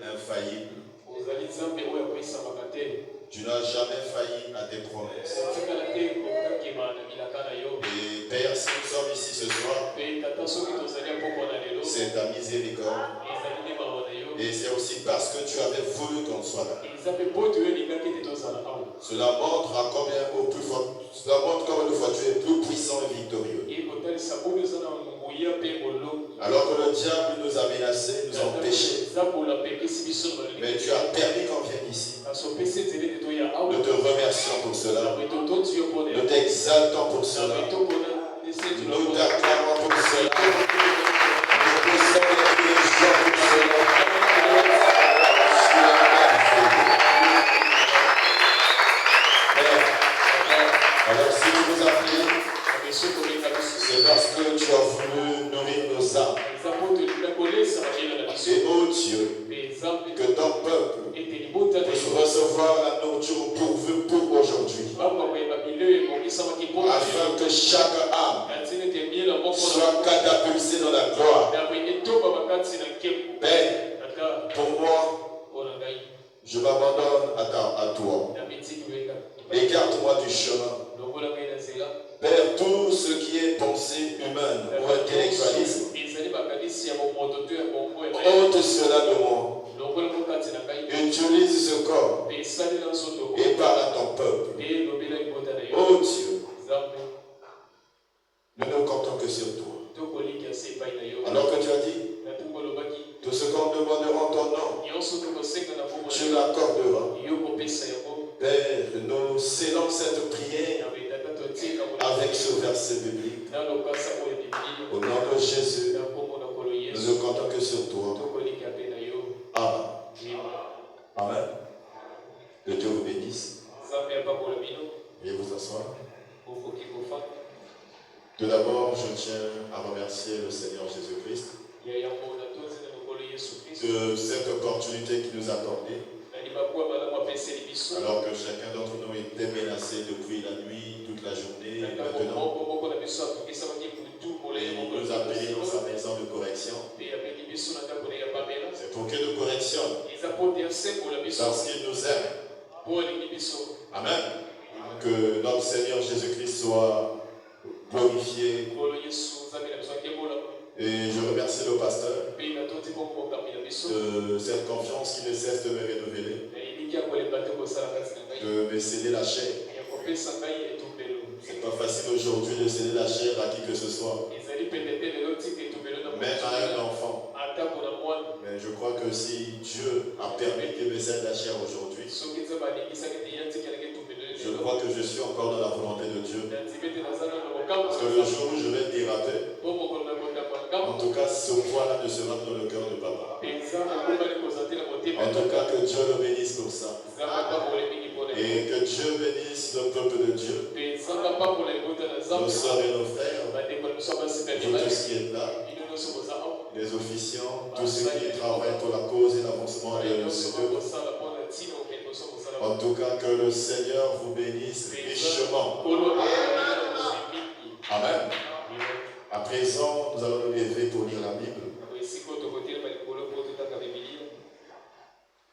infaillible. Tu n'as jamais failli à tes promesses. Et Père, si nous sommes ici ce soir, c'est ta miséricorde. Et c'est aussi parce que tu avais voulu qu'on soit là. Cela montre à combien de fois tu es plus puissant et victorieux. Alors que le diable nous a menacés, nous a empêchés. Mais tu as permis qu'on vienne ici. Nous te remercions pour cela. Nous t'exaltons pour cela. Nous t'acclamons pour cela. Nous te célébrons les joies pour cela. Alors si tu nous as pris, c'est parce que tu as voulu nourrir nos âmes. Et oh Dieu, que ton peuple puisse recevoir la nourriture pourvue pour aujourd'hui. Afin que chaque âme soit catapultée dans la gloire. Père, pour moi, je m'abandonne à toi. Écarte-moi du chemin. Père, tout ce qui est pensée humaine ou intellectualisme, ôte cela de moi. Utilise ce corps et parle à ton peuple. Oh Dieu, nous ne comptons que sur toi. Alors que tu as dit, tout ce qu'on demandera en ton nom, tu l'accorderas. Père, nous scellons cette prière avec ce verset biblique. Au nom de Jésus, nous ne comptons que sur toi. Amen. Amen. Que Dieu vous bénisse. Veuillez vous asseoir. Tout d'abord, je tiens à remercier le Seigneur Jésus-Christ de cette opportunité qu'il nous a accordée. Alors que chacun d'entre nous était menacé depuis la nuit, toute la journée, maintenant, il nous a payé dans sa maison de correction. C'est pour qu'il nous correctionne. Parce qu'il nous aime. Amen. Que notre Seigneur Jésus-Christ soit glorifié. Et je remercie le pasteur de cette confiance qui ne cesse de me renouveler, de me céder la chair. C'est pas facile aujourd'hui de céder la chair à qui que ce soit, même à un enfant. Mais je crois que si Dieu a permis qu'il me cède la chair aujourd'hui, je crois que je suis encore dans la volonté de Dieu. Parce que le jour où je vais déraper, en tout cas, ce poids-là ne sera dans le cœur de papa. En tout cas, que Dieu le bénisse pour ça. Et que Dieu bénisse le peuple de Dieu. Nos soeurs et nos frères, vous tous qui êtes là, les officiants, tous ceux qui travaillent pour la cause et l'avancement de ce peuple. En tout cas, que le Seigneur vous bénisse richement. Amen. À présent, nous allons nous lever pour lire la Bible.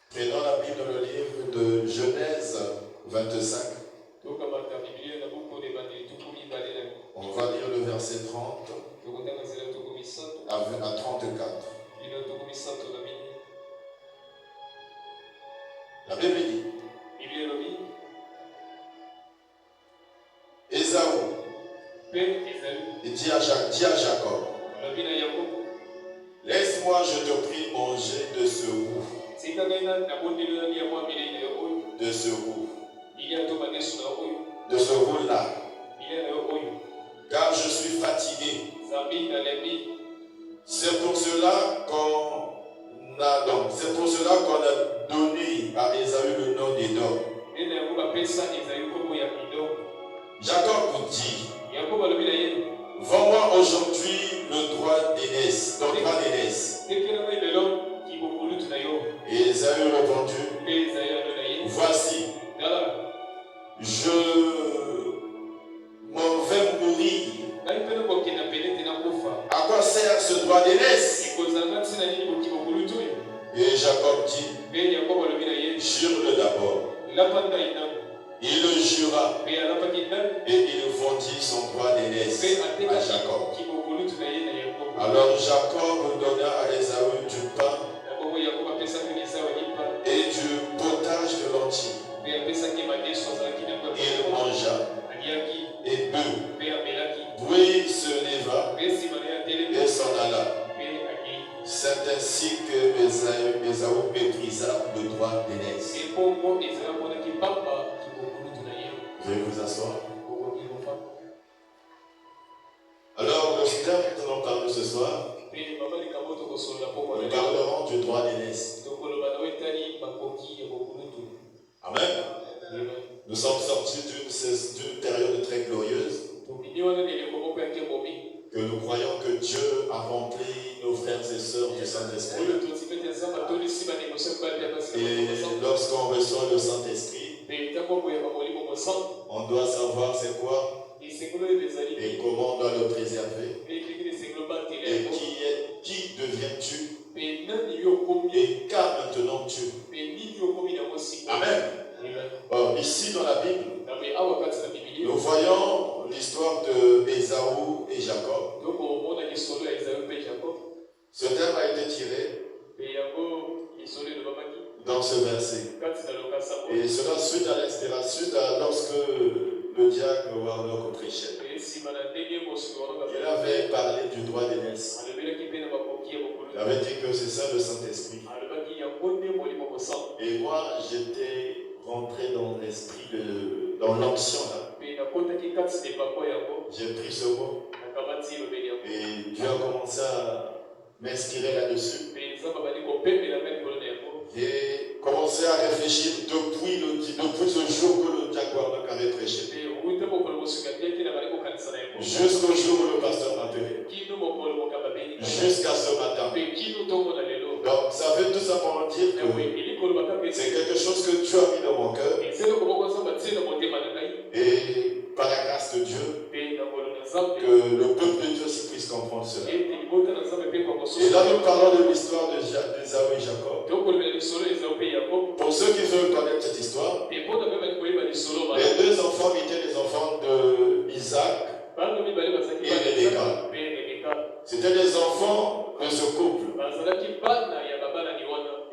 Prenons la Bible dans le livre de Genèse 25. On va lire le verset 30 à 34. La Bible dit, Ésaü, il dit à Jacob, laisse-moi, je te prie, manger de ce roux. De ce roux. De ce roux-là. Car je suis fatigué. C'est pour cela qu'on a donné à Ésaü le nom d'Édom. Jacob dit, vends-moi aujourd'hui le droit d'aînesse, ton droit d'aînesse. Et Ésaü répondit, voici, je m'en vais mourir. À quoi sert ce droit d'aînesse? Et Jacob dit, jure-le d'abord. Il le jura et il vendit son droit d'aînesse à Jacob. Alors Jacob donna à Ésaü du pain et du potage de lentilles. Il mangea et but. Puis se leva et s'en alla. C'est ainsi que Ésaü méprisa le droit d'aînesse. Veuillez vous asseoir. Alors, le thème que nous allons parler ce soir, nous parlerons du droit d'aînesse. Amen. Nous sommes sortis d'une période très glorieuse. Que nous croyons que Dieu a rempli nos frères et sœurs du Saint-Esprit. Et lorsqu'on reçoit le Saint-Esprit, on doit savoir c'est quoi et comment on doit le préserver. Et qui deviens-tu et qu'as maintenant-tu. Amen. Ici dans la Bible, nous voyons l'histoire de Ésaü et Jacob. Ce thème a été tiré dans ce verset. Et cela suite à l'inspiration, lorsque le diacre Warnock prêchait. Il avait parlé du droit d'aînesse. Il avait dit que c'est ça le Saint-Esprit. Et moi, j'étais rentré dans l'esprit, dans l'onction là. J'ai pris ce mot. Et Dieu a commencé à m'inspirer là-dessus. J'ai commencé à réfléchir depuis ce jour que le diacre Warnock avait prêché. Jusqu'au jour où le pasteur m'a appelé. Jusqu'à ce matin. Donc ça veut tout simplement dire que c'est quelque chose que Dieu a mis dans mon cœur. Et par la grâce de Dieu, que le peuple de Dieu aussi puisse comprendre cela. Et là nous parlons de l'histoire d'Ésaü et Jacob. Pour ceux qui veulent connaître cette histoire, les deux enfants étaient les enfants d'Isaac et Rebecca. C'était des enfants de ce couple.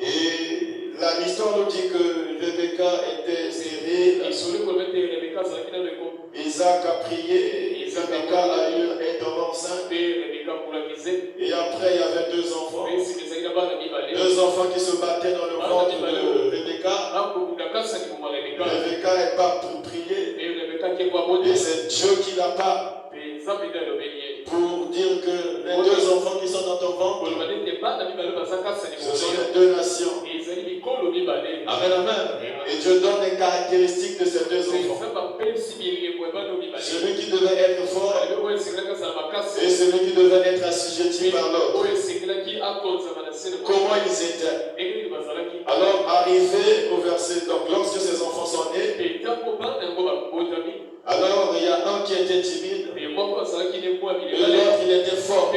Et l'histoire nous dit que Rebecca était stérile. Isaac a prié, Rebecca a eu un tombé enceinte. Et après il y avait deux enfants. Deux enfants qui se battaient dans le ventre de Rebecca. Rebecca n'est pas pour prier. Et c'est Dieu qui l'a pas. Pour dire que les deux enfants qui sont dans ton ventre, ce sont les deux nations. Amen, amen. Et Dieu donne les caractéristiques de ces deux enfants. Celui qui devait être fort et celui qui devait être assujetti par l'autre. Comment ils étaient. Alors, arrivé au verset, donc lorsque ces enfants sont nés, alors il y a un qui était timide et l'autre il était fort.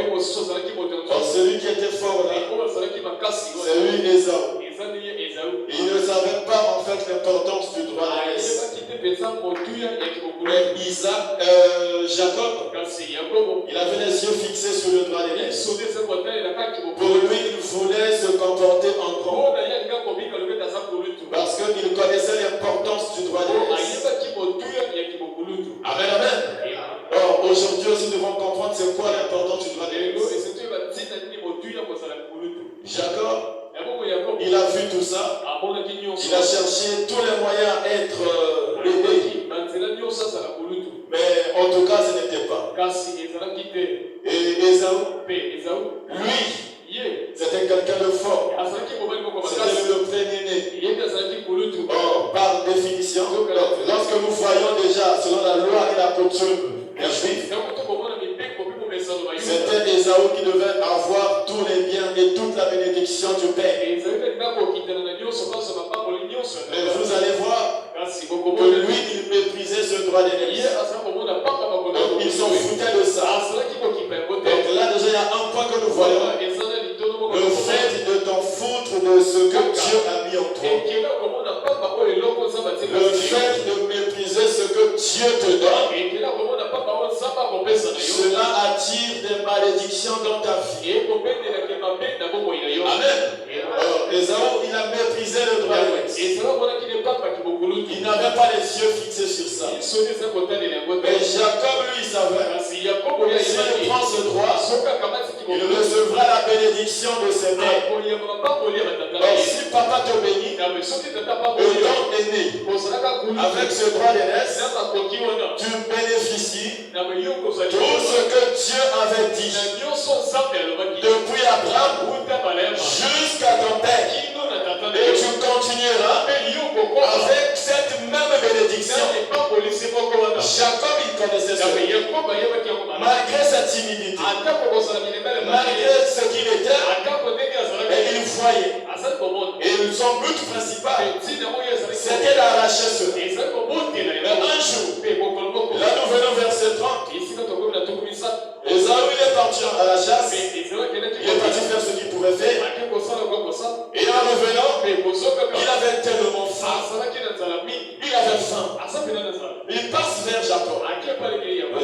Or, celui qui était fort là, c'est lui Ésaü. Il ne savait pas en fait l'importance du droit d'aînesse. Mais Jacob, il avait les yeux fixés sur le droit d'aînesse. Pour lui, il voulait se comporter en grand. Parce qu'il connaissait l'importance du droit d'aînesse. Amen, amen. Or, aujourd'hui aussi, nous devons comprendre c'est quoi l'importance du droit d'aînesse. Jacob, il a vu tout ça. Il a cherché tous les moyens à être aidé. Mais en tout cas, ce n'était pas. Et Ésaü, lui, c'était quelqu'un de fort. C'était le premier-né. Or, par définition, lorsque nous voyons déjà, selon la loi et la coutume des Juifs, c'était Ésaü qui devait avoir tous les biens et toute la bénédiction du Père. Mais vous allez voir que lui, il méprisait ce droit d'aînesse. Donc, ils s'en foutaient de ça. Donc là, déjà, il y a un point que nous voyons. Le fait de t'en foutre de ce ce que Dieu a mis en toi. Le fait de mépriser ce que Dieu te donne, cela attire des malédictions dans ta vie. Amen. Esaü, il a méprisé le droit de l'Est. Il n'avait pas les yeux fixés sur ça. Mais Jacob, lui, il savait. S'il prend ce droit, il recevra la bénédiction de ses mères. Alors, si papa te bénit, le don est né. Avec ce droit de l'Est, tu bénéficies de tout ce que Dieu avait dit. Depuis Abraham jusqu'à ton père. Et tu continueras avec cette même bénédiction. Jacob, il connaissait cela. Malgré sa timidité, malgré ce qu'il était, et il voyait. Et son but principal, c'était d'arracher cela. Mais un jour, là nous venons verset 30. Esaü, il est parti à la chasse. Il est parti faire ce qu'il pouvait faire. Et en revenant, il avait tellement faim. Il avait faim. Il passe vers Jacob.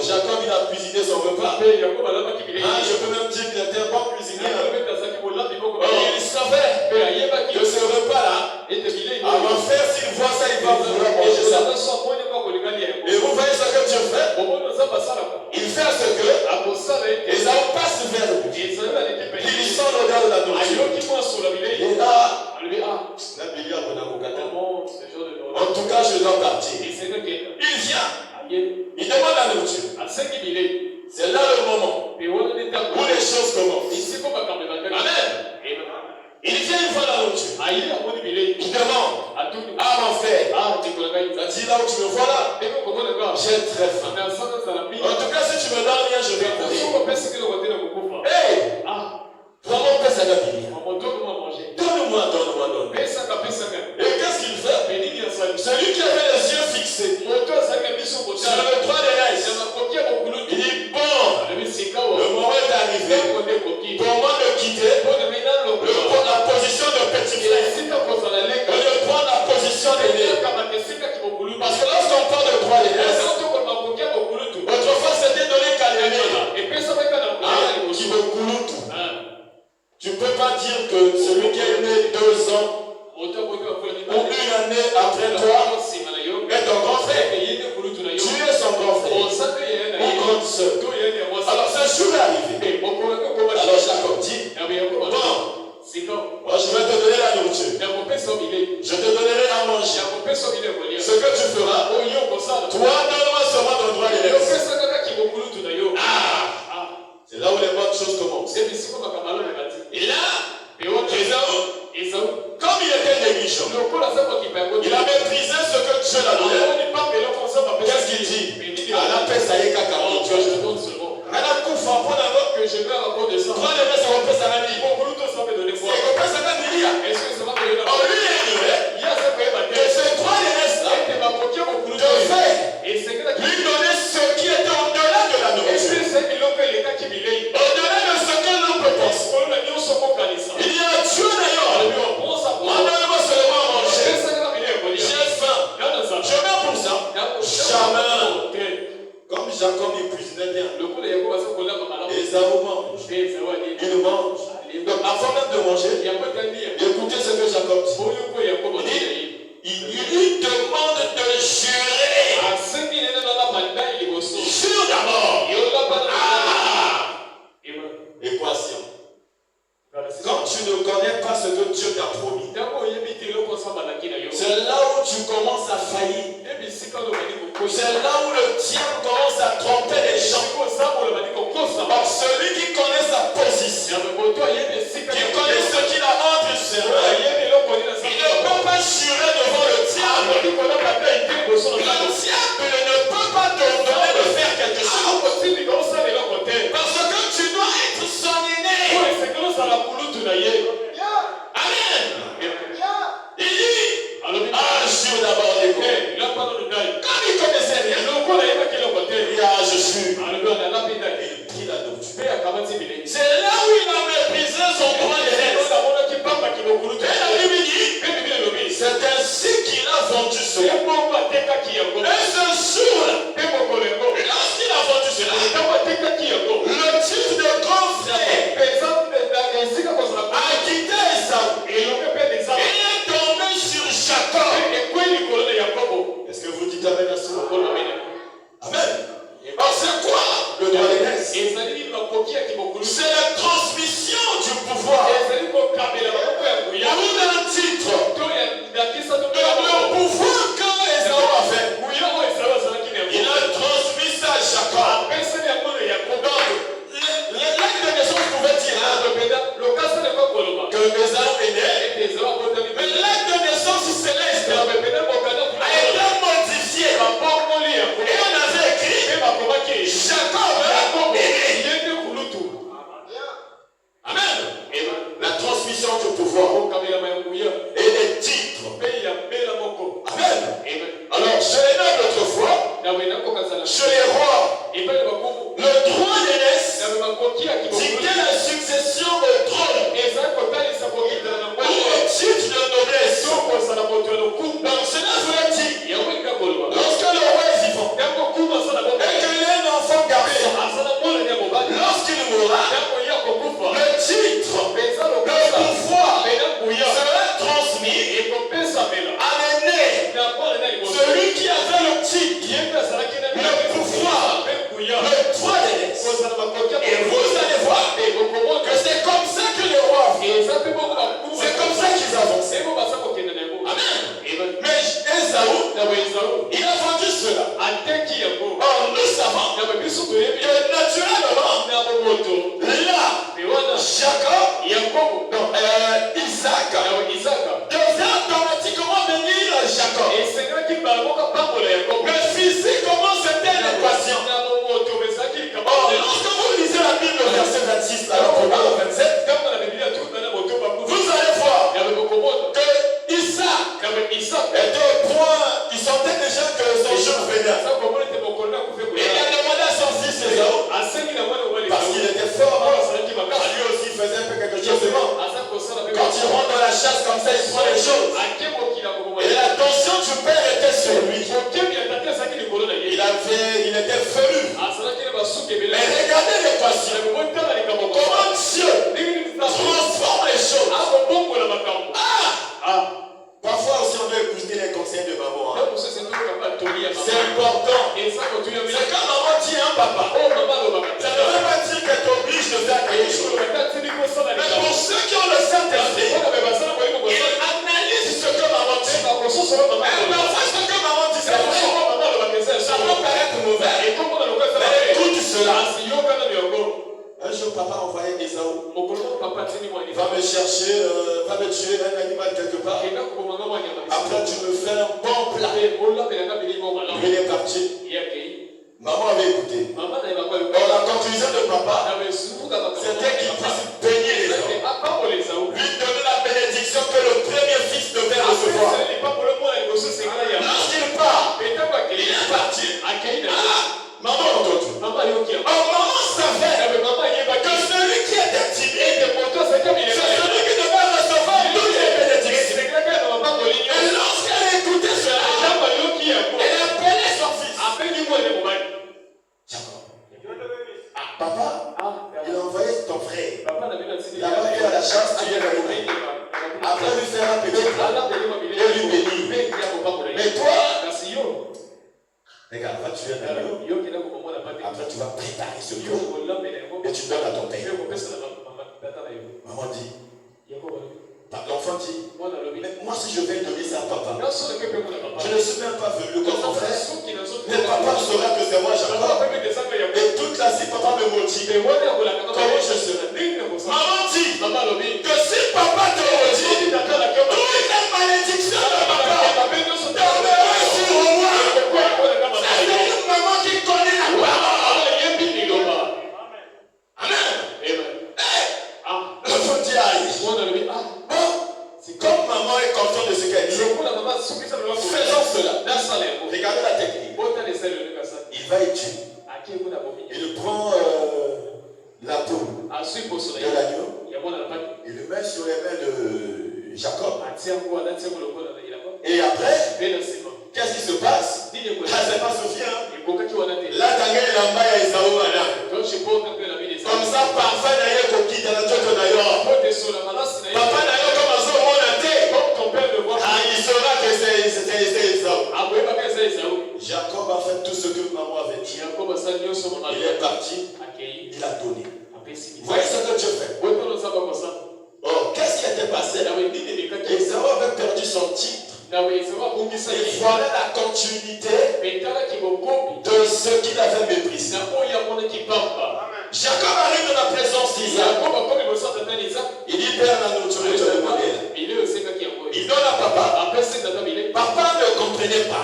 Jacob, il a cuisiné son repas. Je peux même dire qu'il était un bon cuisinier. Il savait que ce repas-là, avant faire, s'il voit ça, il va vouloir manger ça. Et vous voyez ce que Dieu fait? Il fait ce que Esaü passe vers lui. Il sent l'odeur de la nourriture. Et là, en tout cas, je dois partir. Il vient. Il demande la nourriture. C'est là le moment où les choses commencent. Amen. Il vient une fois la nourriture. Il demande à mon frère. Ça dit là où tu me vois là. J'ai très faim. En tout cas, si tu me donnes rien, je vais mourir. Hey! Vraiment, paix à la vie. Donne-moi. Et qu'est-ce qu'il fait? Celui qui avait les yeux fixés sur le droit de l'Est, il dit bon, le moment est arrivé pour moi de quitter la position de petit frère et de prendre la position d'aîné. Parce que lorsqu'on parle de droit de l'Est, autrefois c'était donné qu'à l'aîné. Qui veut couloutou. Tu ne peux pas dire que celui qui est né 2 ans ou une année après toi est ton grand frère. Tu es son grand frère ou grande soeur. Alors ce jour est arrivé. Alors Jacob dit, bon, moi je vais te donner la nourriture. Je te donnerai à manger. Ce que tu feras, toi donne-moi seulement ton droit de l'Est. C'est là où les bonnes choses commencent. Et là, Esaü, comme il était négligent, il a méprisé ce que Dieu l'a donné. Qu'est-ce qu'il dit? À la paix, ça y est, caca. Que je vais encore descendre. Toi, les ça va pas ça va dire. Bon, vous tous ça va donner quoi? C'est pas ça va dire. Est-ce que ça va donner? Oh, lui, il est il y a ça peut être. Et ce droit de l'Est là, de faire, lui donner ce qui était au-delà de la nourriture. Au-delà de ce que l'on peut penser. Il y a un Dieu d'ailleurs. Donne-moi seulement à manger. J'ai faim. Je mets pour ça. Jamais. Comme Jacob il cuisinait bien. Esaü mange. Il mange. Donc avant même de manger, écoutez ce que Jacob dit. Il lui demande de jurer. Jure d'abord. Équation. Quand tu ne connais pas ce que Dieu t'a promis, c'est là où tu commences à faillir. C'est là où le diable commence à tromper les gens. Donc celui qui connaît sa position, qui connaît ce qu'il a entre ses mains, il ne peut pas jurer devant le diable. Le diable ne peut pas t'ordonner de faire quelque chose. Parce que tu dois être son aîné. Amen. Il dit, jure d'abord les gars. Quand il connaissait rien, il a je suis. Il prit la nourriture. C'est là où il a méprisé ce jour-là, lorsqu'il a vendu cela, le titre de grand frère a quitté Esaü et est tombé sur Jacob. Est-ce que vous dites amen à cela? Amen. Alors c'est quoi le droit d'aînesse? C'est la transmission du pouvoir. Ou d'un titre. Le pouvoir que Esaü a fait, il a transmis ça à Jacob. Donc, l'acte de naissance pouvait dire que Esaü est né, mais l'acte de naissance céleste a été modifié. Et on avait écrit Jacob est né. Amen. La transmission du pouvoir et des titres. Amen. Alors, chez les nobles autrefois, chez les rois, le droit d'aînesse dictait la succession au trône ou au titre de noblesse. Donc cela veut dire, lorsque le roi est vivant et qu'il a un enfant garçon, lorsqu'il mourra, le titre, le pouvoir sera transmis à l'aîné, celui qui avait le titre, le pouvoir, le droit d'aînesse. Et vous allez voir que c'est comme ça que les rois vivent. C'est comme ça qu'ils avancent. Amen. Mais Esaü, il a vendu cela. Or, nous savons que naturellement, là, Jacob, donc, Isaac, devient automatiquement venir Jacob. Mais physiquement, c'était l'équation. Or, lorsque vous lisez la Bible, verset 26, alors au 27, vous allez voir que Isaac était au point, il sentait déjà que son jour venait. Et il a demandé à son fils Esaü, parce qu'il était fort, lui aussi faisait un peu quelque chose de bon. Quand il rentre dans la chasse comme ça, il prend les choses. Et l'attention du père était sur lui. Il était velu. Mais regardez l'équation. Comment Dieu transforme les choses. Parfois aussi on doit écouter les conseils de maman. C'est important. C'est quand maman dit un papa. Ça ne veut pas dire qu'elle t'oblige de faire quelque chose. Mais pour ceux qui ont le Saint-Esprit, ils analysent ce que maman dit. Et parfois ce que maman dit, c'est vrai. Ça peut paraître mauvais. Mais écoute cela. Un jour, papa envoyait Esaü. Va me chercher, va me tuer un animal quelque part. Après, tu me fais un bon plat. Il est parti. Maman avait écouté. Or, la conclusion de papa, c'était qu'il puisse bénir les hommes. Lui donner la bénédiction que le premier fils devait recevoir. Lorsqu'il part, il est parti. Maman a entendu. Maman savait que celui qui était timide, c'est celui qui devait recevoir toutes les bénédictions. Et lorsqu'elle écoutait cela, elle appelait son fils. Jacob. Papa, il a envoyé ton frère. Il a fait à la chasse, tu viens d'arriver. Après lui faire un petit plat et lui bénir. Mais toi, regarde, va tuer un agneau. Après, tu vas préparer ce jour et tu donnes à ton père. Maman dit, l'enfant dit, mais moi si je vais donner ça à papa, je ne suis même pas venu comme mon frère. Mais papa saura que c'est moi, Jacob. Et toute la vie, papa me maudit. Comment je serai? Maman dit que si papa te maudit, toute la malédiction de papa tombera sur moi. C'est une maman qui connaît la parole. Amen. L'enfant dit aïe. Comme maman est contente de ce qu'elle dit, faisons cela. Regardez la technique. Il va étudier. Il prend la peau de l'agneau. Il le met sur les mains de Jacob. Et après, Qu'est-ce qui se passe? Ah, c'est pas Sophie, hein? Là, t'as gagné la maille à Esaou, madame. Comme ça, parfait d'ailleurs, qu'on quitte la tête d'ailleurs. Papa d'ailleurs, comme un jour, on a dit. Ah, il saura que c'est Esaou. Jacob a fait tout ce que maman avait dit. Il est parti. Il a donné. Vous voyez ce que Dieu fait? Oh, qu'est-ce qui était passé? Esaou avait perdu son titre. Et voilà la continuité de ce qu'il avait méprisé. Jacob arrive dans la présence d'Isaac. Il dit, Père, la nourriture que tu as demandé. Il donne à papa. Papa ne comprenait pas.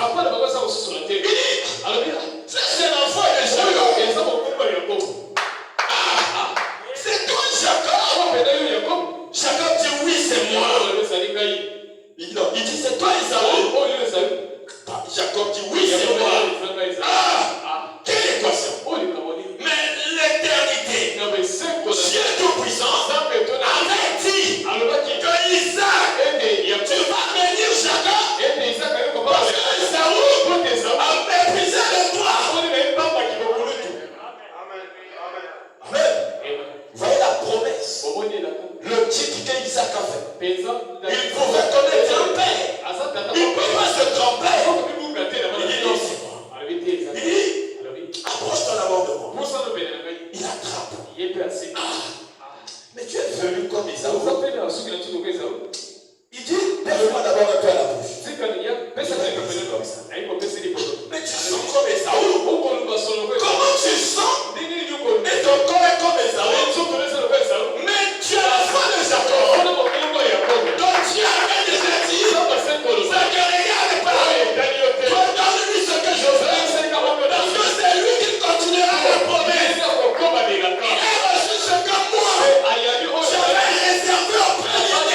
Il dit, c'est l'enfant de Jacob. C'est toi, Jacob. Jacob dit, oui, c'est moi. Il dit, c'est toi, Esaou. Jacob dit, oui, c'est moi. Quelle équation? Mais l'éternité, Dieu Tout-Puissant, avait dit que Isaac, tu vas bénir Jacob, parce que Esaou a méprisé le toi. Amen. Vous voyez la promesse, le titre qu'Isaac a fait. Il pouvait connaître un père. Il ne peut pas se tromper. Il dit non, c'est moi. Il dit, approche-toi d'abord de moi. Il attrape. Mais tu es venu comme Esaou. Il dit, lève-moi d'abord un peu à la bouche. Mais tu sens comme Esaou. Comment tu sens? Et ton corps est comme Esaou. Mais tu as la foi de Jacob. Donc tu as déjà dit, ça ne regarde pas. Donne-lui ce que je veux. Parce que c'est lui qui continuera la promesse. Il a reçu ce que moi j'avais réservé au premier.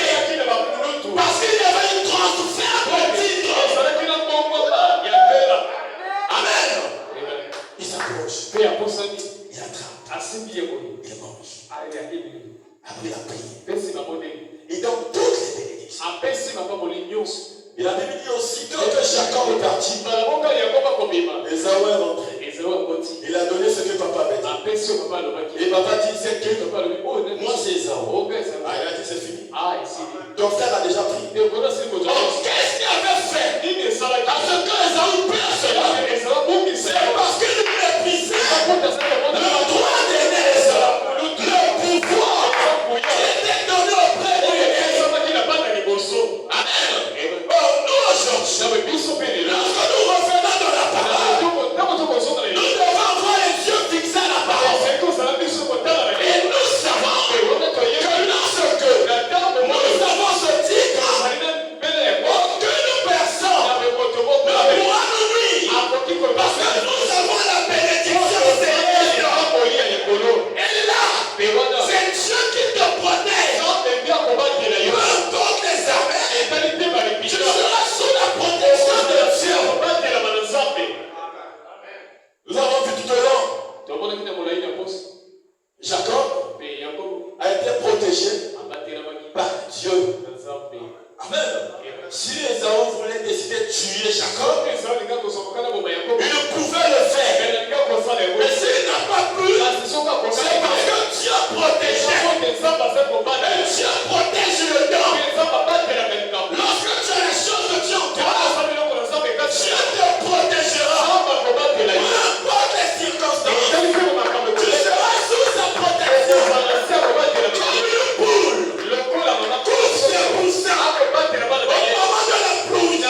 Parce qu'il y avait une transfert de titre. Amen. Il s'approche. Il attrape. Il mange. Après la prière. Et donc toutes les bénédictions. Et la Bible dit aussitôt que Jacob est parti, Esaou est rentré. Il a donné ce que papa avait dit. Et papa dit, c'est que moi c'est Esaou. Ah, il a dit, c'est fini. Ton frère a déjà pris. Qu'est-ce qu'il avait fait? Parce que Esaou perd cela. C'est parce qu'il méprisait le droit d'aimer Esaou. Le pouvoir qui était donné auprès de lui. Amen. Aujourd'hui, lorsque nous revenons dans la parole, nous devons avoir les yeux fixés à la parole. Et nous savons que lorsque nous avons ce titre, aucune personne ne pourra nous nuire. Parce que nous avons la bénédiction céleste. Et là, c'est Dieu qui te protège. Peu importe les armées, tu seras sous la protection de Dieu. Nous avons vu tout au long. Jacob a été protégé par Dieu. Amen. Si Esaou voulait décider de tuer Jacob, il pouvait le faire. Mais s'il n'a pas pu, c'est parce que Dieu protégeait. Et Dieu protège le temps. Lorsque tu as les choses de Dieu en toi, Dieu te protégera. Peu importe les circonstances, tu seras sous sa protection. Comme une poule. Couche les poussins. Au moment de la pluie, au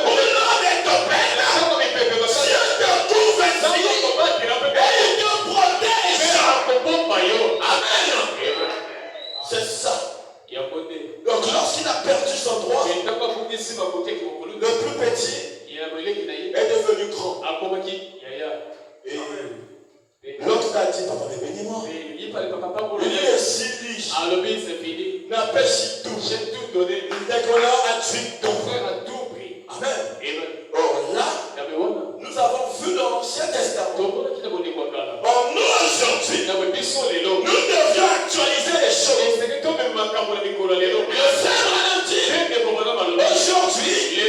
nom des tempêtes, Dieu te couvre ainsi. Et il te protège. Amen. C'est ça. Donc lorsqu'il a perdu son droit, le plus petit est devenu grand. Et l'autre t'a dit, papa, mais bénis-moi. Il est si riche. N'a pas si tout. Dès qu'on a tué ton frère a tout pris. Amen. Or là, nous avons vu dans l'Ancien Testament. Or nous aujourd'hui, nous devions actualiser les choses. Le frère a dit, aujourd'hui, les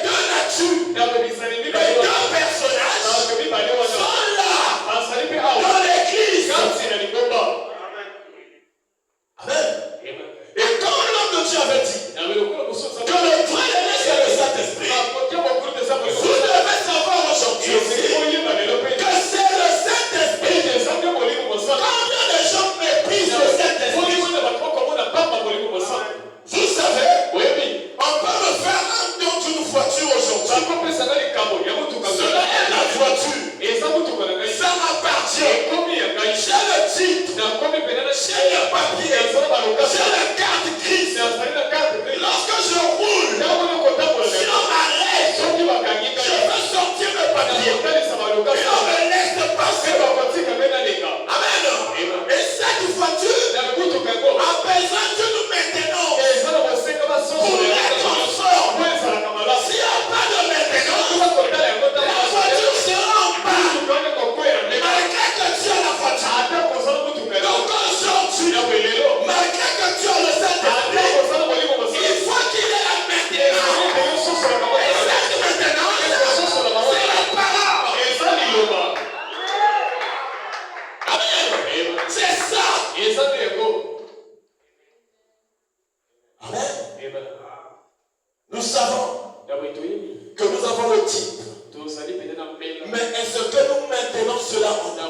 deux natures que nous avons le type. Mais est-ce que nous maintenons cela en nous?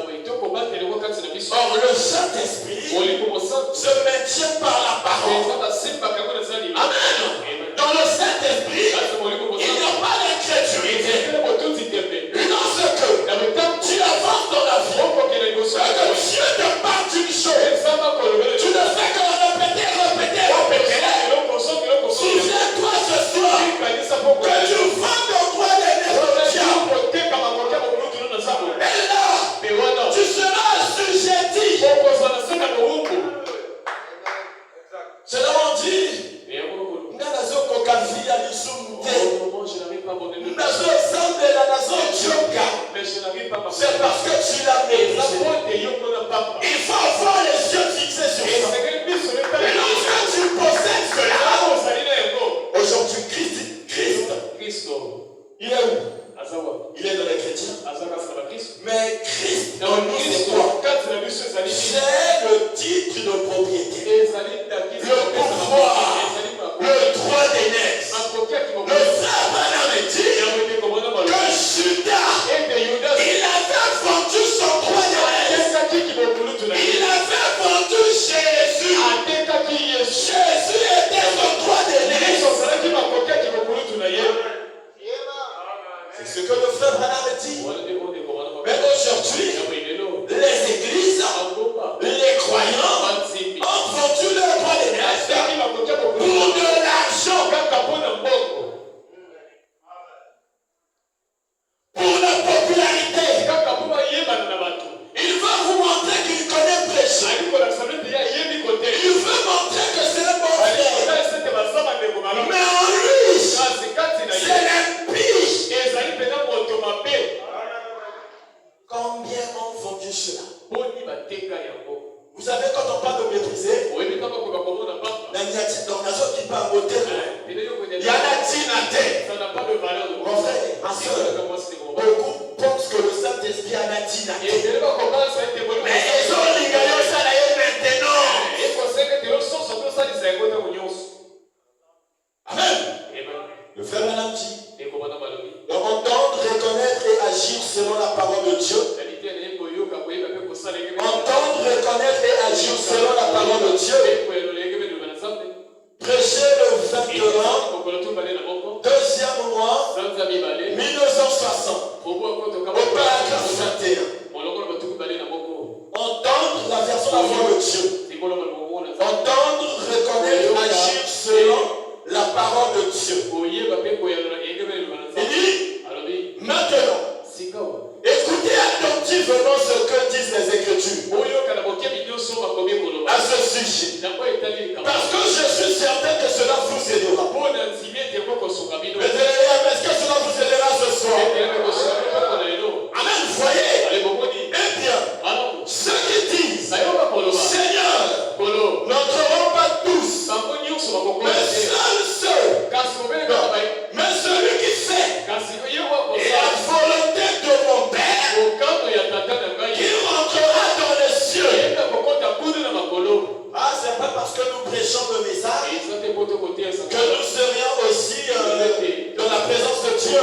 Or, le Saint-Esprit se maintient par la parole. Amen. Dans le Saint-Esprit, il n'y a pas d'incrédulité. Lorsque tu avances dans la vie, que Dieu te parle d'une chose, tu ne fais que répéter. Souviens-toi ce soir que tu vends ton droit d'aînesse au diable. Et là, tu seras assujetti. C'est là où on dit, c'est parce que tu l'as méprisé. Il faut avoir les yeux fixés sur ça. Et lorsque tu possèdes cela, aujourd'hui Christ, il est où? Il est dans les chrétiens. Mais Christ en nous, c'est quoi? C'est le titre de propriété, le pouvoir, le droit d'aînesse. Le frère Branham dit que Judas, il avait vendu son droit d'aînesse. Il avait vendu Jésus. Jésus était son droit d'aînesse. C'est ce que le frère Branham dit. Mais aujourd'hui, les églises, les croyants ont vendu leur droit d'aînesse pour de l'argent, pour la popularité. Il veut vous montrer qu'il connaît prêcher. Il veut montrer que c'est un bon frère. Mais en lui, c'est l'impie. Combien ont vendu cela? Vous savez, quand on parle de mépriser, il y en a mon frère, ma soeur, beaucoup pensent que le Saint-Esprit a natina. Mais ils ont l'égalité ça maintenant. Amen. Le frère Branham dit, entendre, reconnaître et agir selon la parole de Dieu. Entendre, reconnaître et agir selon la parole de Dieu. Prêcher le 21, deuxième mois, 1960, au paragraphe 21. Entendre la version de la voix de Dieu. Entendre, reconnaître, agir selon la parole de Dieu. Il dit, maintenant, écoutez attentivement ce que disent les Écritures à ce sujet. Parce que je suis certain que cela vous aidera. Mais est-ce que cela vous aidera ce soir? Amen, vous voyez? Eh bien, ceux qui disent, Seigneur, n'entreront pas tous, mais seuls ceux. Mais celui qui fait et la volonté de mon Père, qui rentrera dans les cieux. Ah, c'est pas parce que nous prêchons le message que nous serions aussi dans la présence de Dieu.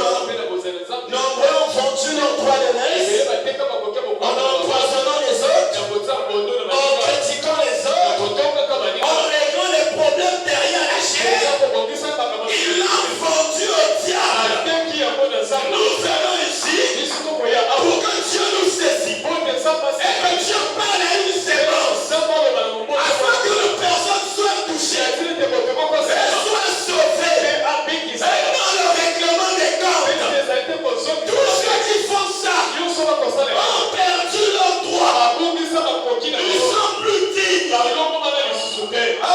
Nombreux ont vendu leur droit d'aînesse en empoisonnant les autres, en critiquant les autres, en réglant les problèmes derrière la chair. Ils l'ont vendu au diable. Nous venons ici pour que Dieu nous saisisse et que Dieu parle à une séquence afin que les personnes soient touchées et soient sauvées et dans le règlement des comptes. Tous ceux qui font ça ont perdu leur droit. Ils sont plus dignes. Ah,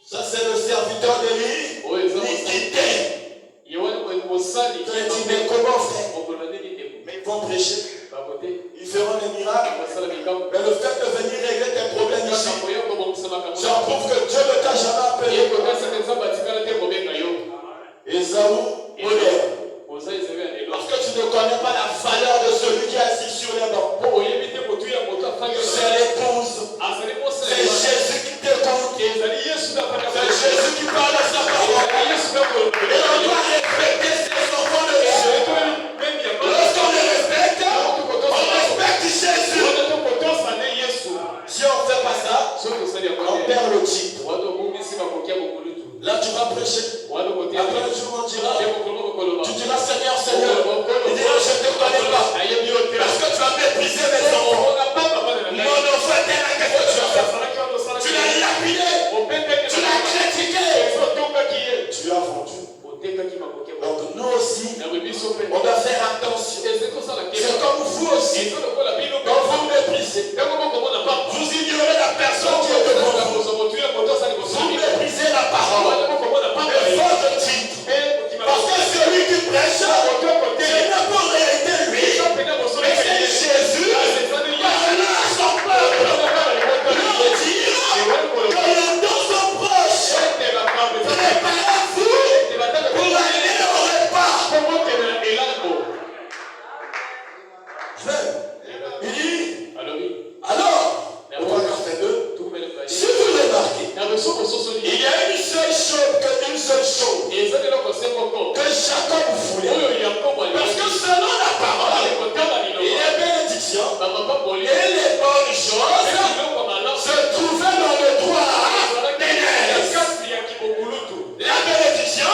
ça c'est le serviteur de l'iniquité. Il dit, mais comment faire? Mais ils vont prêcher. Ils feront des miracles. Mais le fait de venir régler tes problèmes ici, j'en prouve que Dieu ne t'a jamais appelé. Esaü, modèle. Parce que tu ne connais pas la valeur de celui qui est assis sur les bancs. C'est l'épouse. C'est Jésus qui t'écoute. C'est Jésus qui parle à sa parole. Et on dira Seigneur, Seigneur. Il dira je ne te connais pas. Parce que tu as méprisé mes enfants. Mon enfant tel que tu as fait. Tu l'as lapidé. Tu l'as critiqué. Tu as vendu. Donc nous aussi, on doit faire attention. C'est comme vous aussi. Quand vous méprisez, vous ignorez la personne qui est devant vous. Vous méprisez la parole. Et votre titre. Parce que celui qui prêche, c'est pas pour réalité lui. Mais c'est Jésus. Parlant à son peuple. Leur dire que le temps sont proches. Préparez-vous pour aller au repas. Il dit, alors, au verset 2, si vous remarquez, il y a une seule chose que Jacob voulait. Parce que selon la parole, il y a bénédiction et les bonnes choses se trouvaient dans le droit d'aînesse. La bénédiction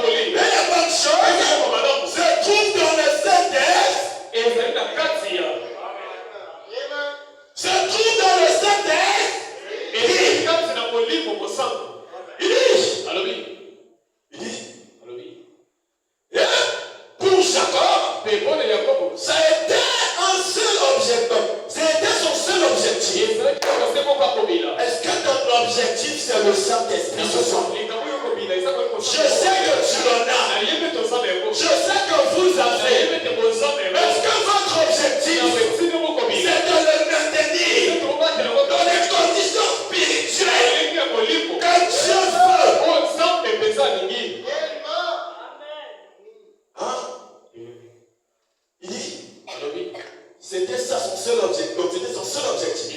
et les bonnes choses se trouvent dans le Saint-Est. Se trouve dans le Saint-Est. Il dit, et pour Jacob, ça a été un seul objectif. C'était son seul objectif. Est-ce que ton objectif c'est le Saint-Esprit ce soir? Je sais que tu en as. Je sais que vous avez. Est-ce que votre objectif c'est de le maintenir dans les conditions spirituelles que Dieu veut? Hein? Il dit, c'était ça son seul objectif. Donc c'était son seul objectif.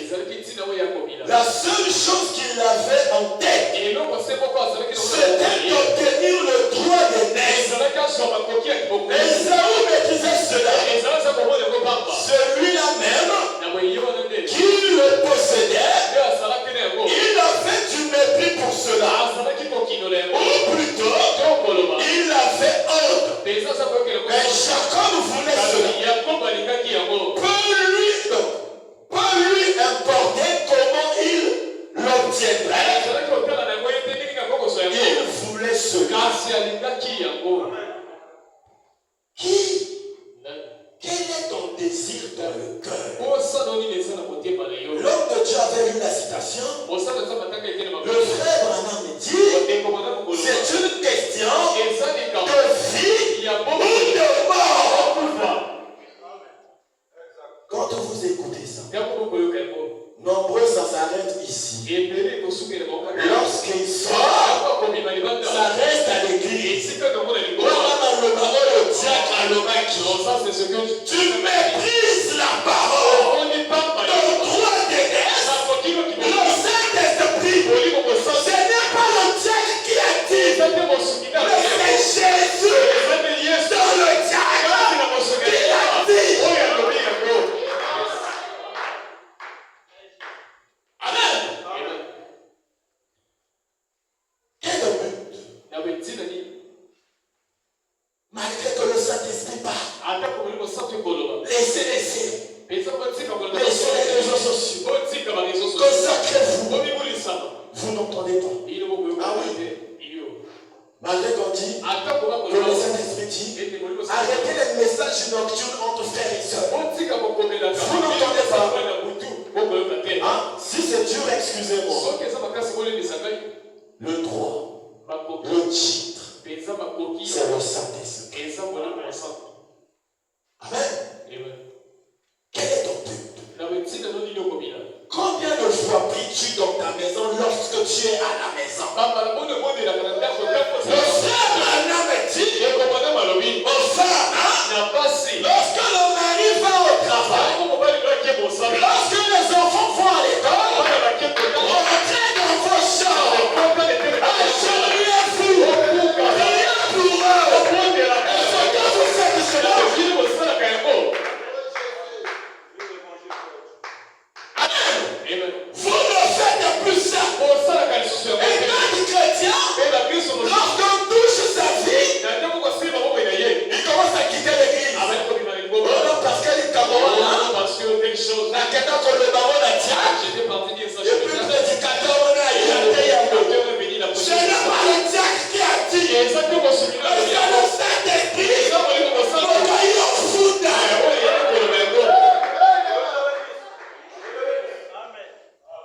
La seule chose qu'il avait en tête, c'était d'obtenir le droit d'aînesse. Esaü maîtrisait cela. Celui-là même qui le possédait, il a fait du mépris pour cela. Ou plutôt, il a fait honte. Mais Jacob voulait cela. Peu lui importait comment il l'obtiendrait. Il voulait cela. Quel est ton désir dans le cœur? L'homme de Dieu avait eu la citation. Le frère Branham me dit, c'est une question de vie ou de mort. Quand vous écoutez ça, nombreux ça s'arrête ici. Lorsqu'il sort, ça reste à l'église. Tu méprises la parole. Ton droit d'aînesse, le Saint-Esprit. Ce n'est pas le diable qui a dit, mais c'est Jésus dans le diable qui a dit. Amen. Quel est le but? Malgré que le Saint-Esprit parle, laissez. Laissez les réseaux sociaux. Consacrez-vous. Vous n'entendez pas. Ah oui. Malgré qu'on dit que le Saint-Esprit dit, arrêtez les messages nocturnes entre frères et sœurs. Vous n'entendez pas. Hein? Si c'est dur, excusez-moi. Le droit, le titre, c'est le Saint-Esprit. Amen. Quel est ton but? Combien de fois pries-tu dans ta maison lorsque tu es à la maison? Le frère Branham dit aux femmes, lorsque le mari va au travail, lorsque les enfants vont à l'école, rentrez dans vos chambres, agenouillez-vous, priez pour eux. Et ce que vous faites le Saint-Esprit.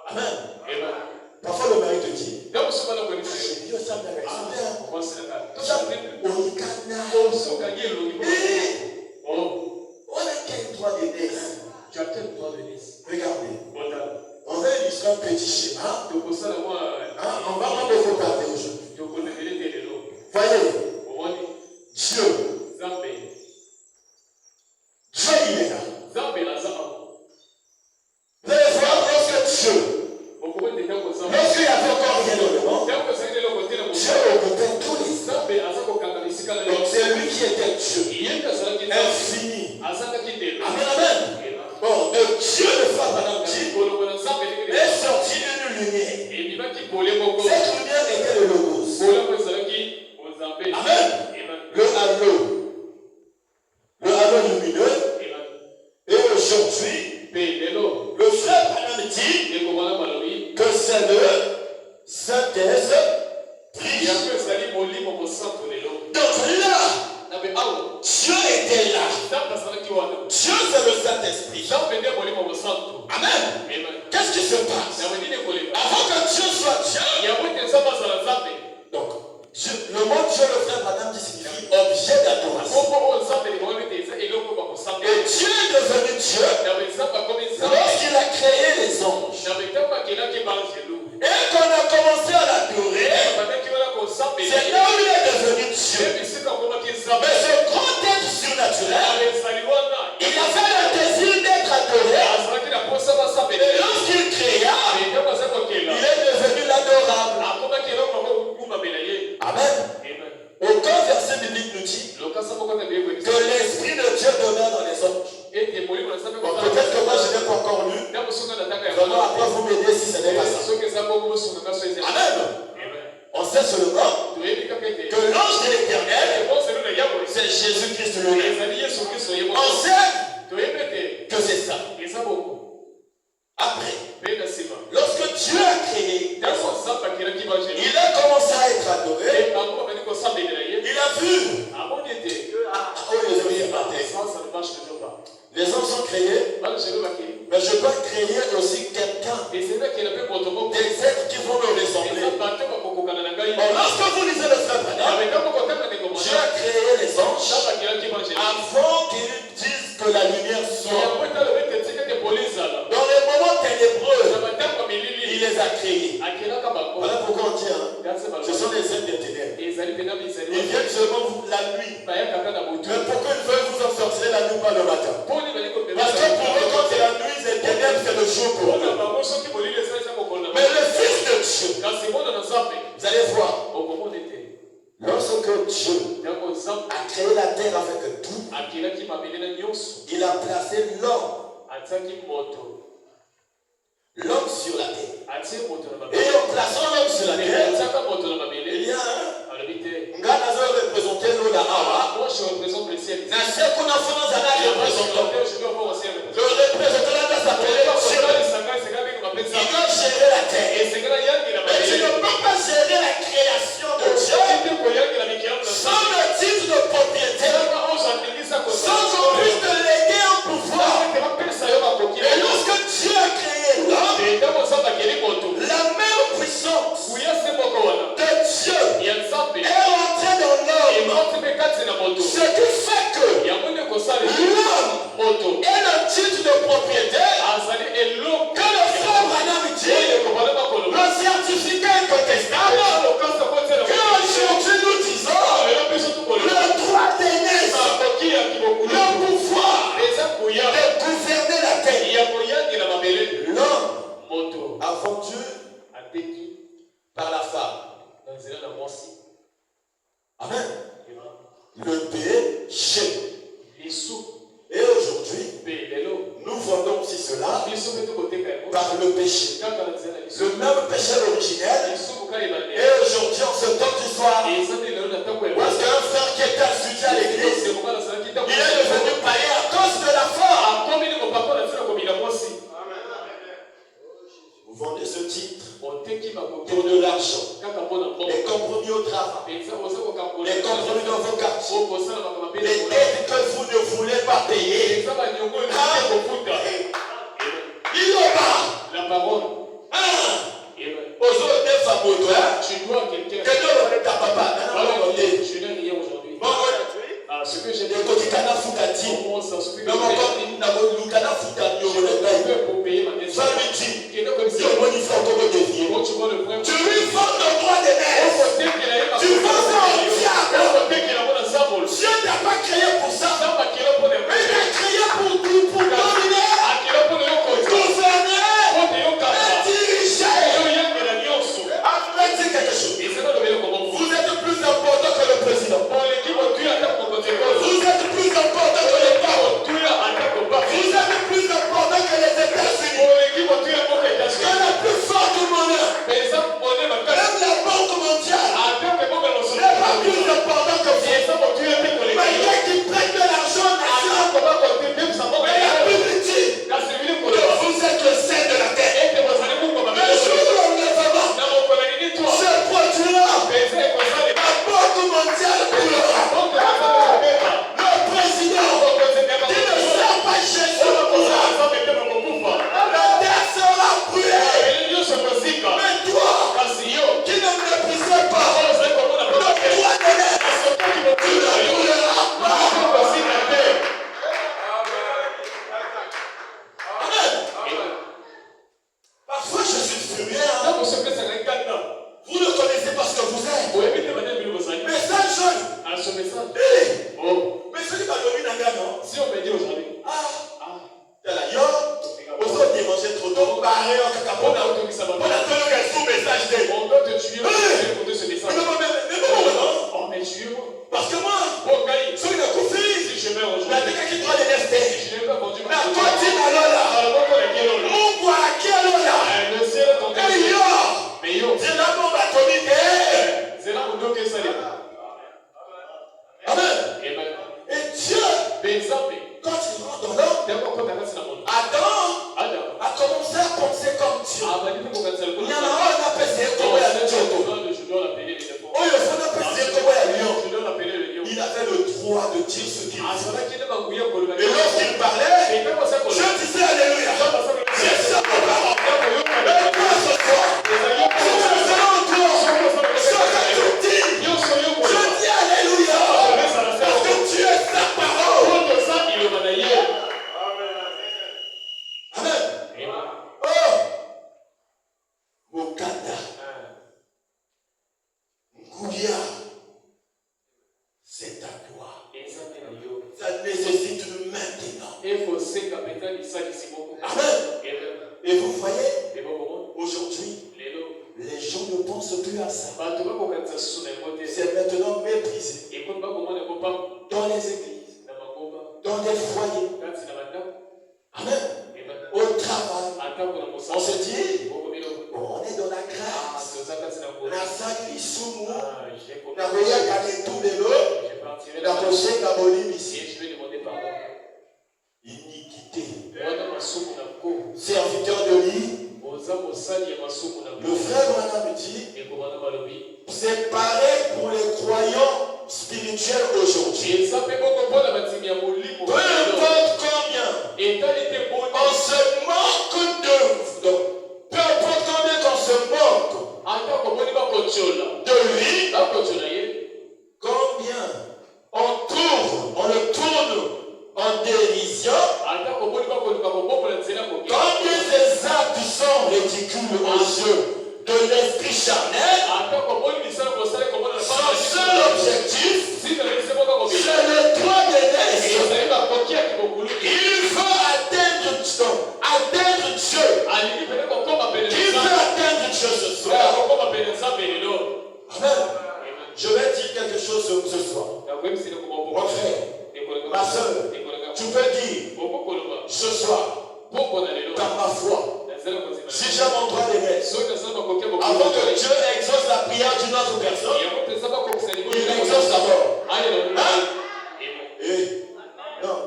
Amen. Parfois le mari te dit, regardez, on va illustrer un petit schéma. On va pas beaucoup parler aujourd'hui. Voyez, Dieu, il est là. Vous allez voir lorsque Dieu, lorsqu'il n'y avait encore rien dans le monde, Dieu occupait tous les hommes. Donc c'est lui qui était Dieu, infini. Amen, amen. Bon, de Dieu le Frère Branham dit, est sorti une lumière. Cette lumière était le Logos. Amen. Le halo lumineux. Et aujourd'hui, le Frère Branham dit que c'est le Saint-Esprit. Donc là, Dieu était là. Dieu c'est le Saint-Esprit. Amen. Qu'est-ce qui se passe? Avant que Dieu soit Dieu, donc le mot Dieu, le Frère Branham dit, signifie objet d'adoration. Et Dieu est devenu Dieu lorsqu'il a créé les anges. Et qu'on a commencé à l'adorer, c'est là où il est devenu Dieu. Mais ce grand être surnaturel, il avait le désir d'être adoré. Et lorsqu'il créa, il est devenu l'adorable. Amen. Aucun verset biblique nous dit que l'Esprit de Dieu demeure dans les anges. Bon, peut-être que moi je n'ai pas encore lu. Vraiment, après vous m'aider si ce n'est pas ça. Amen. On sait seulement que l'ange de l'Éternel, c'est Jésus-Christ lui-même. On sait que c'est ça. Après, lorsque Dieu a créé, il a commencé à être adoré. Il a vu. Les hommes sont créés, mais je dois créer aussi quelqu'un, des êtres qui vont me ressembler. Bon, lorsque vous lisez le Frère Branham, Dieu a créé les anges avant qu'ils disent que la lumière soit. Dans les moments ténébreux, il les a créés. Voilà pourquoi on dit, ce sont des êtres des ténèbres. Ils viennent seulement la nuit. Mais pourquoi ils veulent vous en sortir la nuit, pas le matin? Parce que pour eux, quand c'est la nuit, les ténèbres, c'est le jour pour eux. Mais le Fils de Dieu, vous allez voir, lorsque Dieu a créé la terre avec tout, il a placé l'homme sur la terre. Et en plaçant l'homme sur la terre, il y a un gars qui a représenté l'eau d'Ahawa. Le représentant le représentant là s'appelle Dieu. Il doit gérer la terre. Et tu ne peux pas gérer la création de Dieu sans le titre de propriété, sans qu'on puisse te léguer un pouvoir. Et lorsque Dieu a créé l'homme, la même puissance de Dieu est rentrée dans l'homme. Ce qui fait que l'homme est le titre de propriété que le Frère Branham dit, le certificat incontestable que aujourd'hui nous disons le droit d'aînesse, le pouvoir de gouverner la terre. L'homme a vendu par la femme. Amen. Le péché. Et aujourd'hui, nous vendons aussi cela par le péché. Le même péché originel. Et aujourd'hui, en ce temps du soir, parce qu'un frère qui était assujetti à l'église, il est devenu païen à cause de la femme. Vous vendez ce titre pour de l'argent, des compromis au travail, les compromis dans vos quartiers, les dettes que vous ne voulez pas payer. Il y aura la parole. Aux autres des fameux, Tu dois à quelqu'un. Que Dieu le ta papa. Je n'ai rien aujourd'hui. Ce que j'ai dit, pour payer ma dette. Tu lui vends ton droit de naissance. Tu vends ça au diable. Dieu t'a pas créé pour ça. Mais il t'a créé pour dominer, gouverner et diriger. Dis quelque chose. Vous êtes plus important que le président. Vous êtes plus important que le pape. Vous êtes plus important que les États-Unis. Que la plus forte monnaie. Même la Banque mondiale n'est pas plus important que vous. Malgré qu'ils prennent de l'argent national. Mais la Bible dit que vous êtes le sein de la terre. Le jour de l'enlèvement se produira. La Banque mondiale coulera. Le président qui ne sert pas Jésus mourra. La terre sera brûlée. Mais toi qui ne méprisais pas le droit de naître, tu ne brûleras pas. Amen. Parfois je suis furieux. Vous le connaissez parce que vous êtes. Message jeune. Mais celui qui va dormir dans le non. Si on me dit aujourd'hui, T'es là, yo. Vous avez dérangé trop tôt. Barré en caca. On a entendu qu'elle sous message de. on doit te tuer pour écouter ce message. Mais tu es moi. Parce que moi, Si celui de Koufi, je mets il y a aujourd'hui, quelqu'un qui doit les rester. je n'ai pas vendu Mais ma à quoi tu vas là? Mon bois, qui est là? le ciel est ton Et yo, mais yo, c'est là qu'on va tomber. c'est là où nous que ça est. Amen. Amen. Et Dieu, Benzabe, quand il rentre dans l'homme, d'abord quand tu as la monnaie. Adam Adam, a commencé à penser comme Dieu. abandonné pour quand ça le Il y en a un qui a pensé comme il y a le Dieu. je dois l'appeler les défauts. Oh, il faut pas penser comme il y a le lion. Je dois l'appeler le lion. Il avait le droit de dire ce qu'il Ah, c'est voulait. vrai qu'il est pas bouillant pour le Et lorsqu'il parlait, Et quand ça je disais Alléluia. C'est ça mon parole. Et toi ce soir, je me sens en toi. Ce que tu dis, je dis Alléluia. Parce que tu es sa parole. Amen. Oh, Mokanda, Ngouya, c'est à toi. Ça nécessite maintenant. Amen. Et vous voyez, aujourd'hui, les gens ne pensent plus à ça. C'est maintenant méprisé. Dans les églises, dans les foyers. Amen. Au travail, on se dit, on est dans la grâce. On a sali sumu, on a regardé tout le lot, on a posé la moline ici. Iniquité. Serviteur de lit, le frère Branham dit, c'est pareil pour les croyants spirituels aujourd'hui. Peu importe combien, on se moque de combien qu'on se moque de lui, combien on le tourne en dérision, combien ces actes sont ridicules aux yeux de l'esprit charnel. Son seul objectif, c'est le droit de naissance. Il veut atteindre Dieu. Qui veut atteindre Dieu ce soir? Amen. Je vais dire quelque chose ce soir. Mon frère, ma soeur, tu peux dire ce soir, par ma foi, si j'ai mon droit de naissance, avant que Dieu exauce la prière d'une autre personne, il exauce d'abord. Non,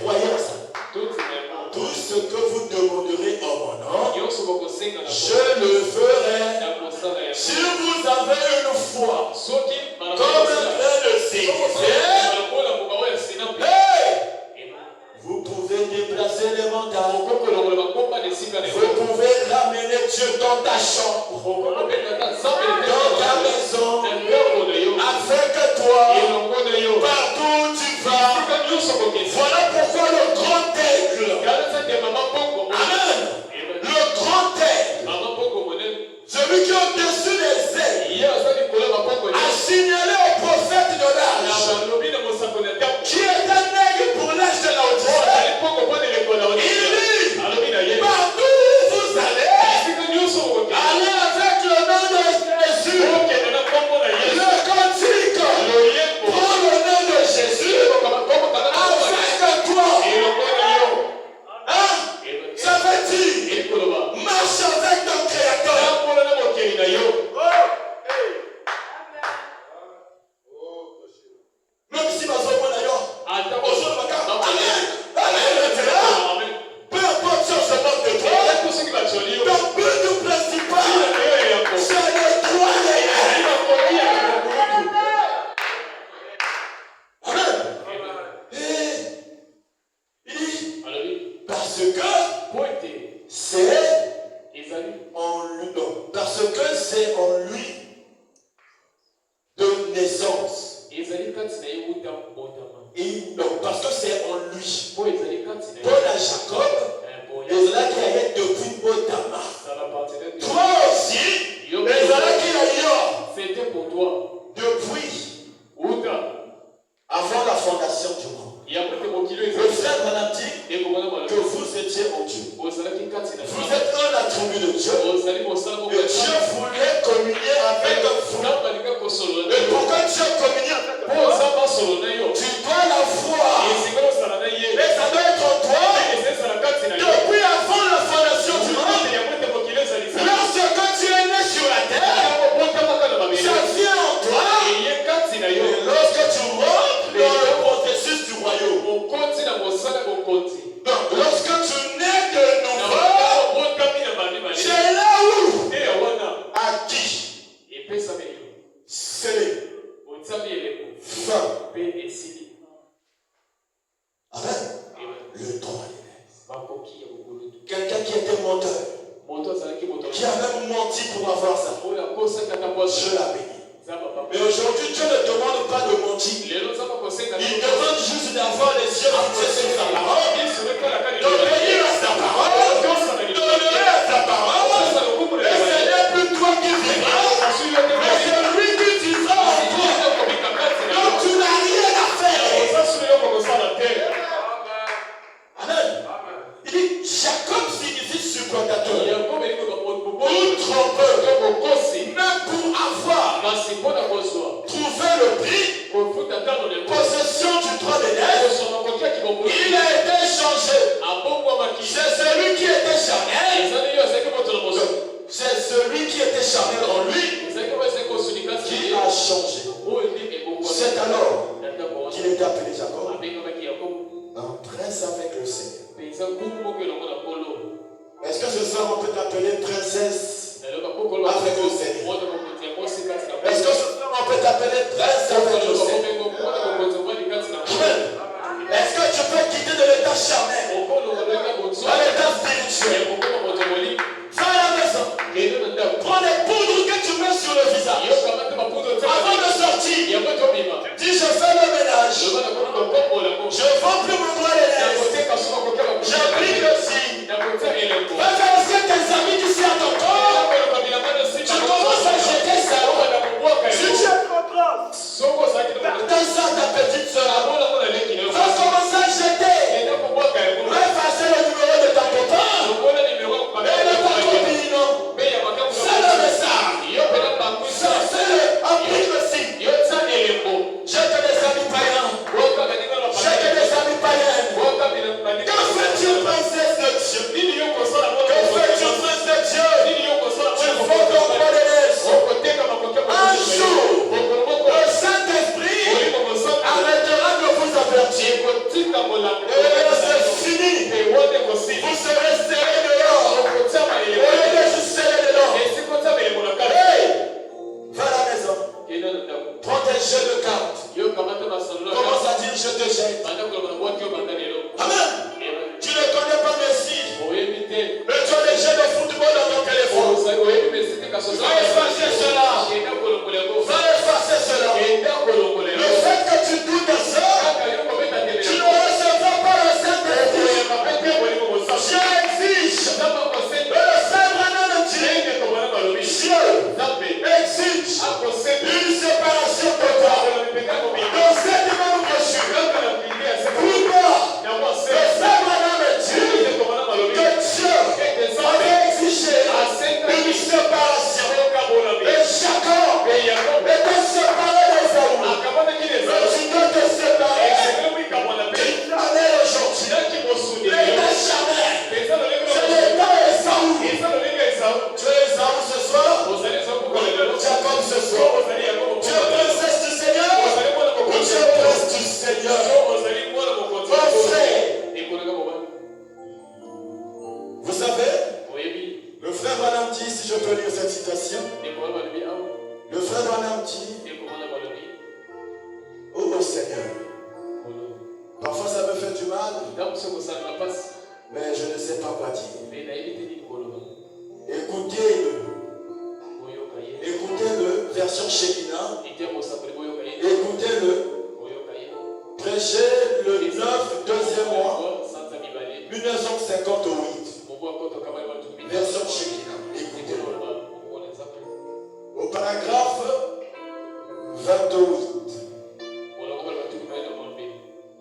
croyez à ça. Tout ce que vous demanderez en mon nom, je le ferai. Si vous avez une foi comme Partout où tu vas. Voilà pourquoi le grand aigle. Amen. Le grand aigle. Celui qui est au-dessus des aigles. A signalé au prophète de l'âge. Qui est un aigle pour l'âge de la Odyssée. Il dit, partout où vous allez, allez avec le nom de Jésus. Le cantique, prends le nom de Jésus avec toi. Hein? Ça veut dire, marche avec ton Créateur. Même si ma soeur est d'ailleurs, peu importe si on se moque de toi, ton but principal, c'est de toi Amen. Parce que c'est en lui. Non, parce que c'est en lui de naissance. Non, parce que c'est en lui. Paul à Jacob, les là qui arrivent depuis Otama. Toi aussi, les là qui arrivent. C'était pour toi. Depuis avant la fondation du monde. Le frère Branham dit que vous étiez en Dieu. Vous êtes un attribut de Dieu. Et Dieu voulait communier avec vous. Et pourquoi Dieu communie avec vous? Tu dois la voir. Et ça doit être en toi. Depuis avant la fondation du monde. Lorsque tu es né sur la terre, ça vient en toi. Et lorsque tu rentres dans le processus du royaume. Donc, lorsque tu nais de nouveau, c'est là où acquis, scellé, fin. Amen. Le droit d'aînesse. Quelqu'un qui était menteur, qui a même menti pour avoir ça, je la bénis. Mais aujourd'hui, Dieu ne demande pas de mentir. Il demande juste d'avoir les yeux fixés sur sa parole, d'obéir à sa parole, d'honorer à sa parole. Et ce n'est plus toi qui vivras, mais c'est lui qui vivra en toi. Donc tu n'as rien à faire. Amen. Il dit, Jacob signifie supplantateur. Ou trompeur. Même pour avoir trouvé le prix, possession du droit d'aînesse, il a été changé. C'est celui qui était charnel. C'est celui qui était charnel en lui qui a changé. C'est alors qu'il est appelé Jacob. Un prince avec le Seigneur. Est-ce que ce soir on peut t'appeler princesse avec le Seigneur? Est-ce que ce soir on peut t'appeler prince avec le Seigneur? Est-ce que tu peux quitter de l'état charnel à l'état spirituel? Va à la maison. Prends les poudres que tu mets sur le visage. Avant de sortir, dis je fais le ménage. Je ne vends plus mon droit d'aînesse. J'applique le signe. Va faire tes amis d'ici à ton corps. Tu commences à jeter ça. Si tu es trop grosse, dans ça ta petite soeur. Va commencer à jeter. Va effacer le numéro de ta copain. Et de ta copine. C'est le message. Ça, c'est le. Applique le signe. Jette des amis païens. Jette des amis païens. Que fais-tu, princesse de Dieu? Que fais-tu, prince de Dieu? Tu vends ton droit d'aînesse. Un jour, le Saint-Esprit arrêtera de vous avertir. Et c'est fini. Vous serez serrés dehors. Au lieu de juste serrer dedans. Hey! Va à la maison. Prends tes jeux de cartes. Commence à dire je te jette. Amen. Tu ne connais pas Messi. Mais tu as des jeux de football dans ton téléphone. Va effacer cela. Va effacer cela. Le fait que tu dois Seigneur. Parfois ça me fait du mal, mais je ne sais pas quoi dire. Écoutez-le, version Shekinah. Écoutez-le. Prêchez le 9, deuxième mois, 1958. Version Shekinah. Écoutez-le. Au paragraphe 28.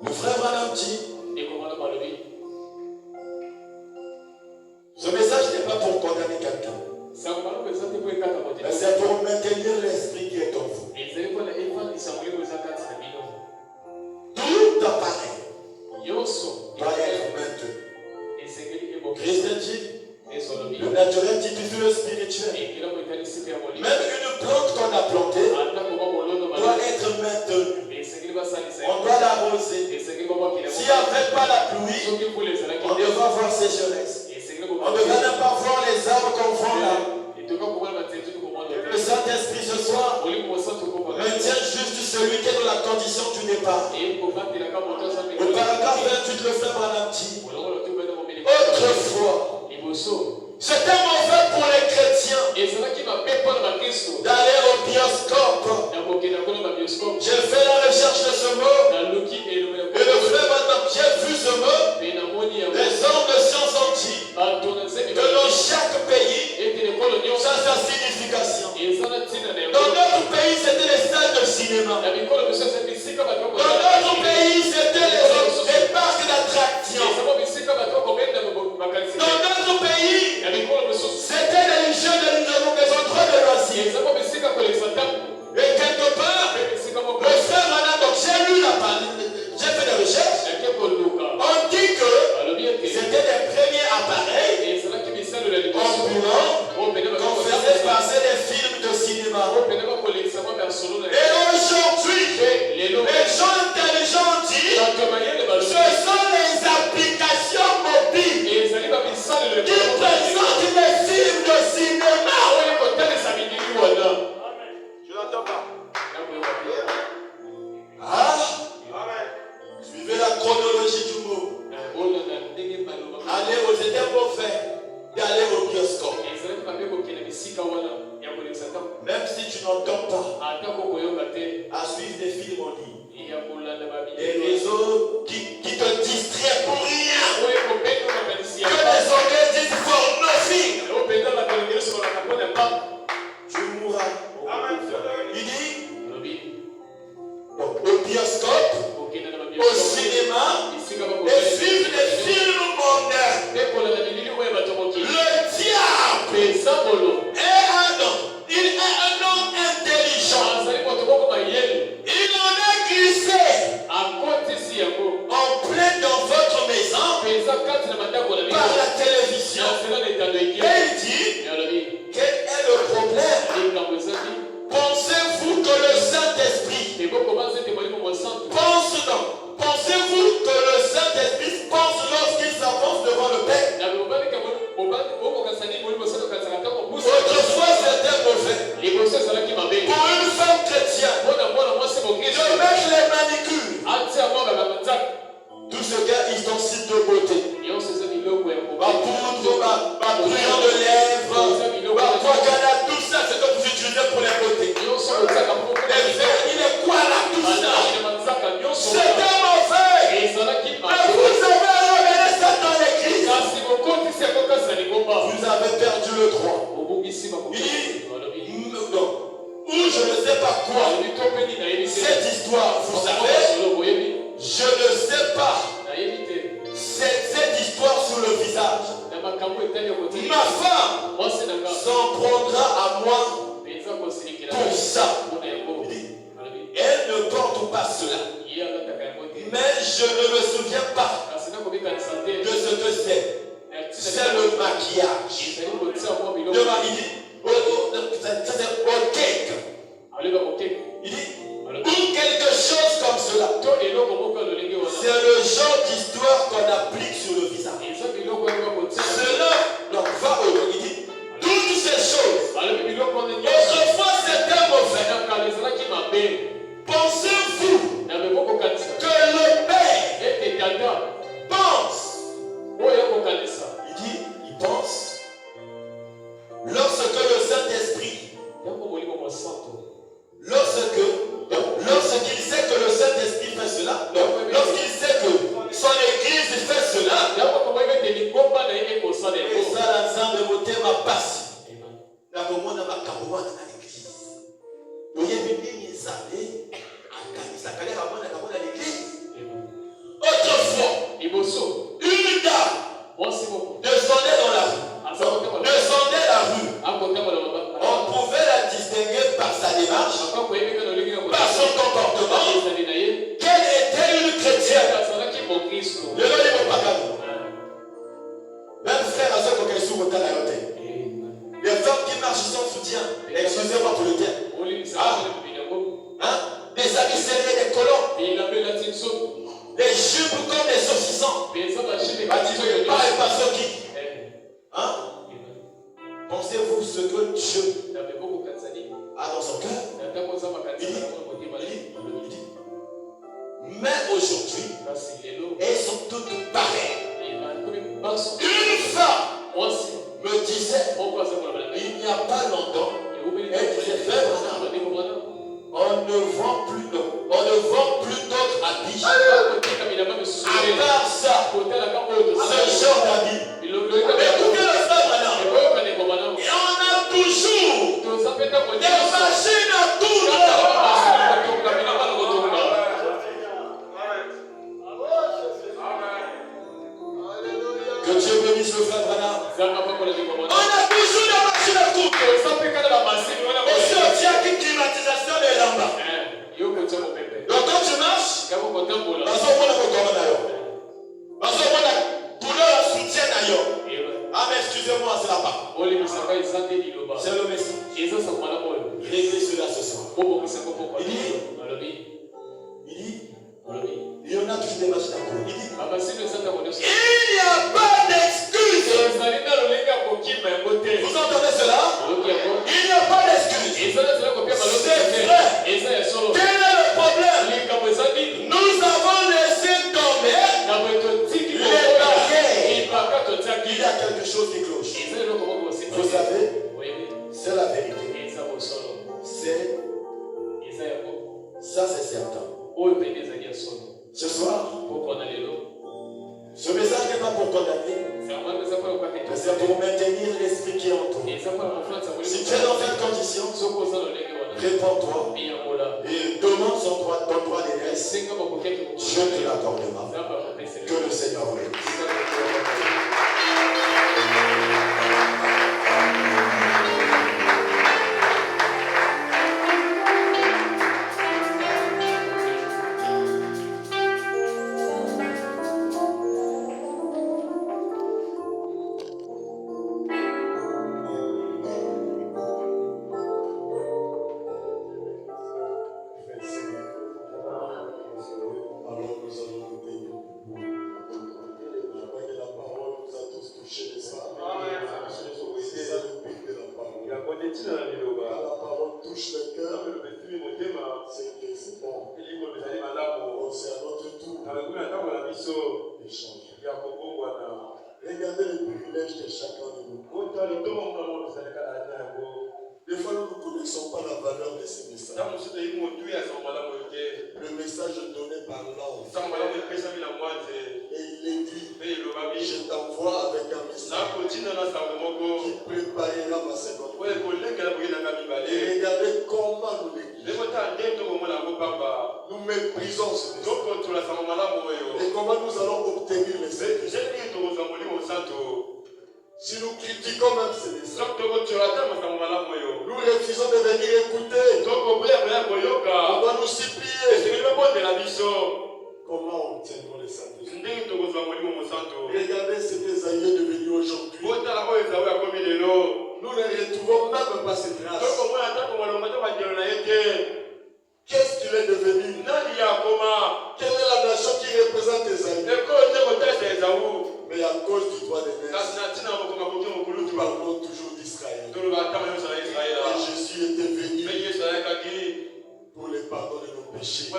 Le frère Branham dit, ce message n'est pas pour condamner quelqu'un, mais c'est pour maintenir l'esprit qui est en vous. Tout appareil doit être maintenu. Christ dit, le naturel typifie le spirituel. Même une plante qu'on a plantée doit être maintenue. On doit l'arroser. S'il n'y avait pas la pluie, on devait voir sécheresse. On ne devait même pas voir les arbres qu'on voit là. Le Saint-Esprit ce soir maintient juste celui qui est dans la condition du départ. Au paragraphe 28, le frère Branham dit, autrefois, c'était mauvais pour les chrétiens d'aller au bioscope. J'ai fait la recherche de ce mot et le frère Branham, j'ai vu ce mot. Les hommes de science ont dit que dans chaque pays, ça a sa signification. Dans notre pays, c'était les salles de cinéma. Dans notre pays, c'était les parcs d'attractions. Dans notre pays, c'était les jeux de des endroits de loisirs. Et quelque part, le frère Branham, donc j'ai lu la parole, j'ai fait des recherches. On dit que c'était les premiers appareils ambulants qu'on faisait passer des films de cinéma. Et aujourd'hui, les gens intelligents disent ce sont les applications mobiles qui présentent les films de cinéma. Je n'entends pas. Ah, suivez la chronologie du mot. Aller aux états mauvais d'aller au bioscope. Même si tu n'entends pas à suivre des films en ligne, des réseaux qui te distraient pour rien, que les anglais disent for nothing. Tu mourras. Il dit au bioscope, au cinéma, et suivre des films mondains. Le diable est un homme. Il est un homme intelligent. Il en a glissé en plein dans votre maison par la télévision. Et il dit, quel est le problème? Pensez-vous que le Saint-Esprit pense donc? Pensez-vous que le Saint-Esprit pense lorsqu'il s'avance devant le Père? Autrefois c'était mauvais pour une femme chrétienne de mettre les manicures, tout ce qui est ustensile de beauté, ma poudre, ma brillant de lèvres, ma guacana, tout ça c'est que vous utilisez pour les beautés. Les vernis, les koalas, tout ça c'était mauvais. Mais vous avez ramené ça dans l'église. Vous avez perdu le droit. Il dit, non, ou je ne sais pas quoi, cette histoire, vous savez, je ne sais pas, cette histoire sur le visage. Ma femme s'en prendra à moi pour ça. Elle ne porte pas cela. Mais je ne me souviens pas de ce que c'est. C'est le maquillage. De ma il dit, c'est au cake. Il dit, ou quelque chose comme cela. C'est le genre d'histoire qu'on applique sur le visage. Cela, donc, va au il dit, toutes ces choses. Autrefois, c'était mauvais. Pensez-vous Même frère, à ceux qui sont au les femmes qui marchent sans soutien, excusez-moi pour le terme. Des habits serrés, des colons, des jupes comme des saucissons. Pas un pasteur qui. Pensez-vous ce que Dieu a dans son cœur? Il dit, mais aujourd'hui, elles sont toutes pareilles. Une femme me disait, il n'y a pas longtemps, elle disait, on ne vend plus d'autres habits. À part ça, ce genre d'habits. Écoutez le frère maintenant. Et on a toujours des machines à tourner. Que Dieu bénisse le frère Branham. On a toujours des machines à tourner. Aussi on tient qu'une climatisation des lampes. Donc quand tu marches, ah mais excusez-moi, c'est la part. C'est le message. Réglez cela ce soir. Il y en a toujours des machines à coudre. Il n'y a pas d'excuse. Vous entendez cela? Il n'y a pas d'excuse. C'est vrai. Quel est le problème? Nous avons laissé tomber les barrières. Il y a quelque chose qui cloche. Vous savez, c'est la vérité. Ça c'est certain. Ce soir, ce message n'est pas pour condamner, mais c'est pour maintenir l'esprit qui est en toi. Si tu es dans cette condition, réponds-toi et demande ton droit d'aînesse. Je te l'accordera. Que le Seigneur vous bénisse. Regardez les privilèges de chacun de nous. Des fois, nous ne connaissons pas la valeur de ces messages. Le message donné par l'ange. Et il est dit, je t'envoie avec un message qui préparera ma seconde. Et regardez comment nous l'église. Nous méprisons ce message. Et comment nous allons obtenir les messages. Si nous critiquons même ces messages, nous refusons de venir écouter. On doit nous supplier. Comment obtiendrons les saints? Regardez ce que Esaïe est devenu aujourd'hui. Nous ne retrouvons même pas ses traces. Qu'est-ce qu'il est devenu? Quelle est la nation qui représente Esaïe? Mais à cause du droit d'aînesse, nous parlons toujours d'Israël. Et Jésus était venu pour le pardon de nos péchés.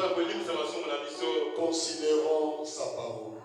Considérons sa parole.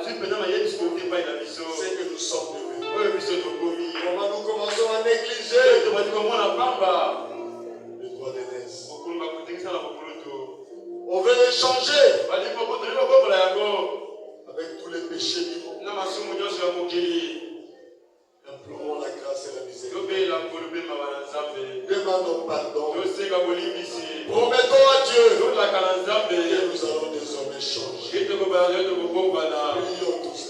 C'est que nous sommes devenus. Comment nous commençons à négliger le droit d'aînesse. On veut les changer avec tous les péchés du monde. Implorons la grâce et la miséricorde. Demandons pardon. Promettons à Dieu que nous allons désormais changer. Prions tous.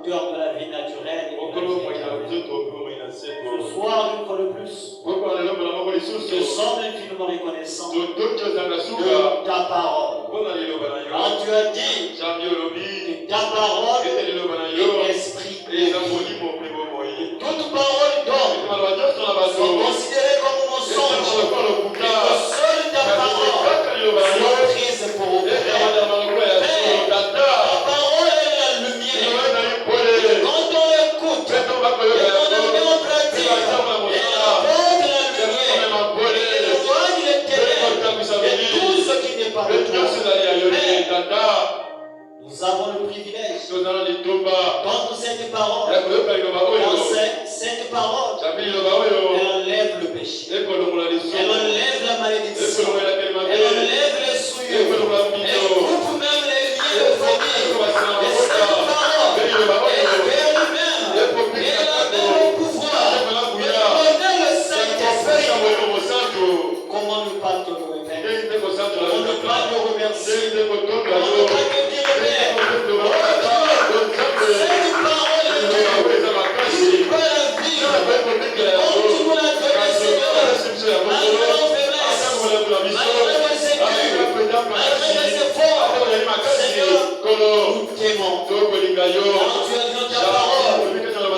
producteur de la vie naturelle et de la vie éternelle. Ce soir, une fois de plus, je sens infiniment reconnaissant de ta parole. Quand tu as dit que ta parole est esprit. Toute parole d'homme sont considérées comme mensonges. Et que seule ta parole soit prise pour opérer. Ta parole est la lumière. Et quand on l'écoute, et qu'on la met en pratique, elle apporte la lumière. Elle éloigne les ténèbres et tout ce qui n'est pas de toi. Nous avons le privilège d'entendre cette parole. Dans cette parole, elle enlève le péché. Elle enlève la malédiction. Elle enlève les souillures. Elle coupe même les liens de famille. Et cette parole, elle libère lui-même. Et elle a même le pouvoir de donner le Saint-Esprit. Comment ne pas te louer, Père? Comment ne pas te remercier? Comment ne pas te dire, Père? Cette parole est Dieu. Tu peux la vivre. Continue la donner, Seigneur. Malgré nos faiblesses, malgré nos écueils, malgré nos efforts, Seigneur, nous t'aimons. Quand tu as dit dans ta parole,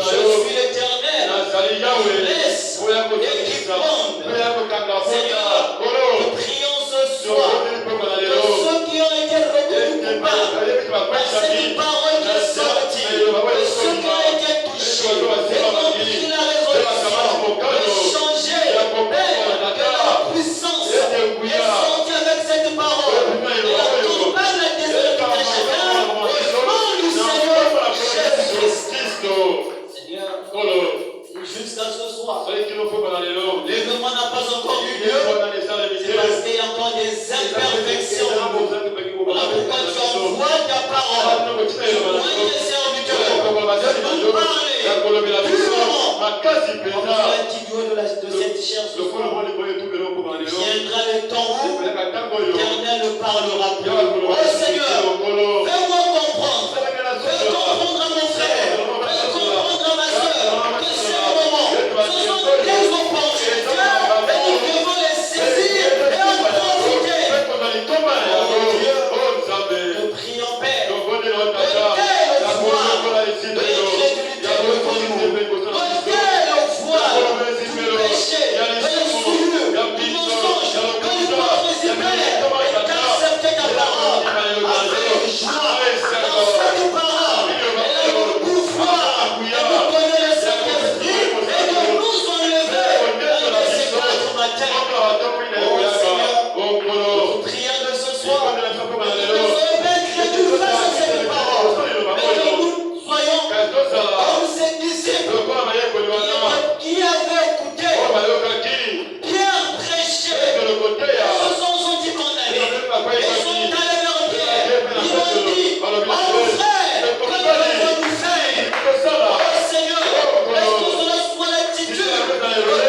je suis l'Éternel, qui laisse et qui fonde. Seigneur, nous prions ce soir que ceux qui ont été reconnus coupables par cette parole qui est sortie, que ceux qui ont été touchés et qui ont pris la résolution de changer, que la puissance est sortie avec cette parole. Et la tombale la désolation de chacun au nom du Seigneur Jésus-Christ. Seigneur, jusqu'à ce soir, l'événement n'a pas encore eu lieu. C'est parce qu'il y a encore des imperfections. Voilà pourquoi tu envoies ta parole. Tu envoies tes serviteurs de nous parler purement. Comme tu l'as dit du haut de cette chair ce soir. Viendra le temps où l'Éternel parlera plus. Oh Seigneur, fais-moi comprendre. Fais comprendre à mon frère. Fais comprendre à ma soeur que c'est le moment. Ce sont des opportunités et nous devons les saisir et en profiter. Nous prions, Père, de telle foi, de l'incrédulité de nous, de telle foi du péché, de l'insouillure, du mensonge, de l'hypocrisie, et d'accepter ta parole avec joie. Dans cette parole, elle a le pouvoir de nous donner le Saint-Esprit et de nous enlever dans ces 4 matins. Oh Seigneur, nous prions de ce soir. Nous sommes incrédules face à cette parole. Mais que nous soyons comme ces disciples qui avaient écouté Pierre prêcher. Ils se sont sentis condamnés. Ils sont allés vers Pierre. Ils ont dit, oh frère, que devons-nous faire? Oh Seigneur, est-ce que cela soit l'attitude de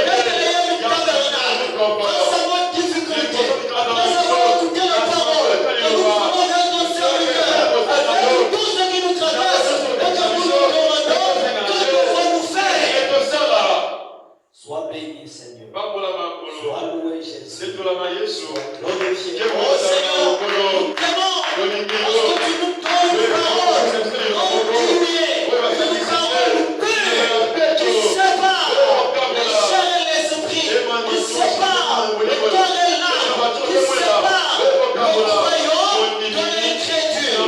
Bethléem du tabernacle face à notre difficulté? Nous avons écouté la parole que nous pouvons vers ton serviteur avec tout ce qui nous traverse et que nous nous demandons que devons-nous faire? Sois béni, Seigneur. Sois loué, Jésus. Glorifié. Oh Seigneur, nous t'aimons parce que tu nous donnes une parole entière, une parole pure qui sépare la chair et l'esprit, qui sépare le corps et l'âme, qui sépare le croyant de l'incrédule.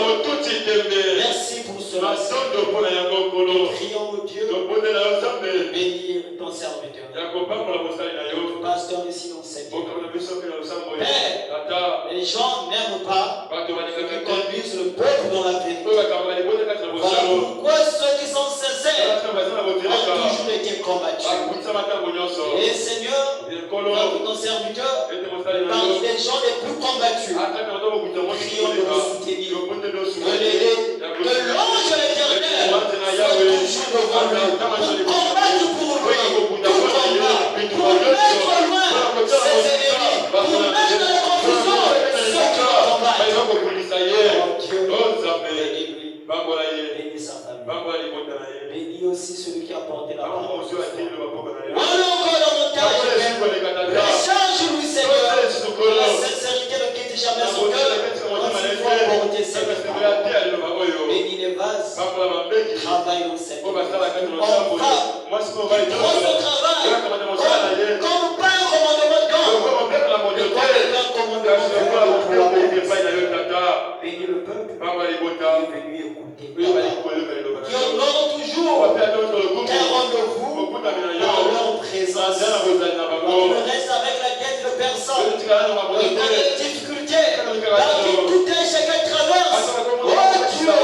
Merci pour cela. Nous prions au Dieu de bénir ton serviteur. Notre pasteur ici dans cette ville. Père, les gens n'aiment pas qui conduisent le peuple dans la vérité. Voilà pourquoi ceux qui sont sincères ont toujours été combattus. Et Seigneur, notre ton serviteur, parmi les gens les plus combattus, prions de le soutenir, de l'aider, que l'ange de l'Éternel soit toujours devant lui, pour combattre pour lui, pour mettre loin ses ennemis, pour mettre dans la confusion ceux qui le combattent. Oh Dieu, bénis-lui, bénis sa famille. Bénis aussi celui qui a porté la parole. Moi Voilà encore davantage. Recharge-lui, Seigneur, de la sincérité de quitter jamais son cœur. Bénis les vases. Travaille au Seigneur. On va son travail comme pas un commandement de camp. Bénis le peuple qui est venu écouter. Qui honore toujours un rendez-vous par leur présence. Quand tu restes avec la guette de personne, dans les difficultés, dans tout un chacun traverse. Oh Dieu,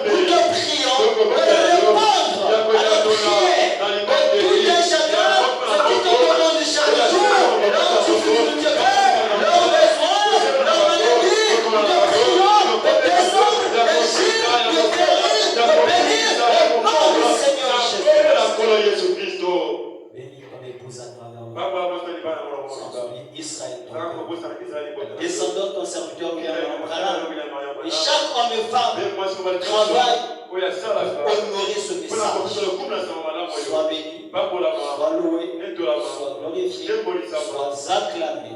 nous te prions de répondre à notre prière. Tout un chacun, ce qui te demande chaque jour, leur difficulté, leur besoin, leur maladie, nous te prions de descendre, d'agir, de guérir, de bénir au nom du Seigneur Jésus. Bénis ton épouse à travers le Israël. Descendons ton serviteur William Branham. Et chaque homme et femme travaille pour honorer ce message. Sois béni, sois loué, sois glorifié, sois acclamé.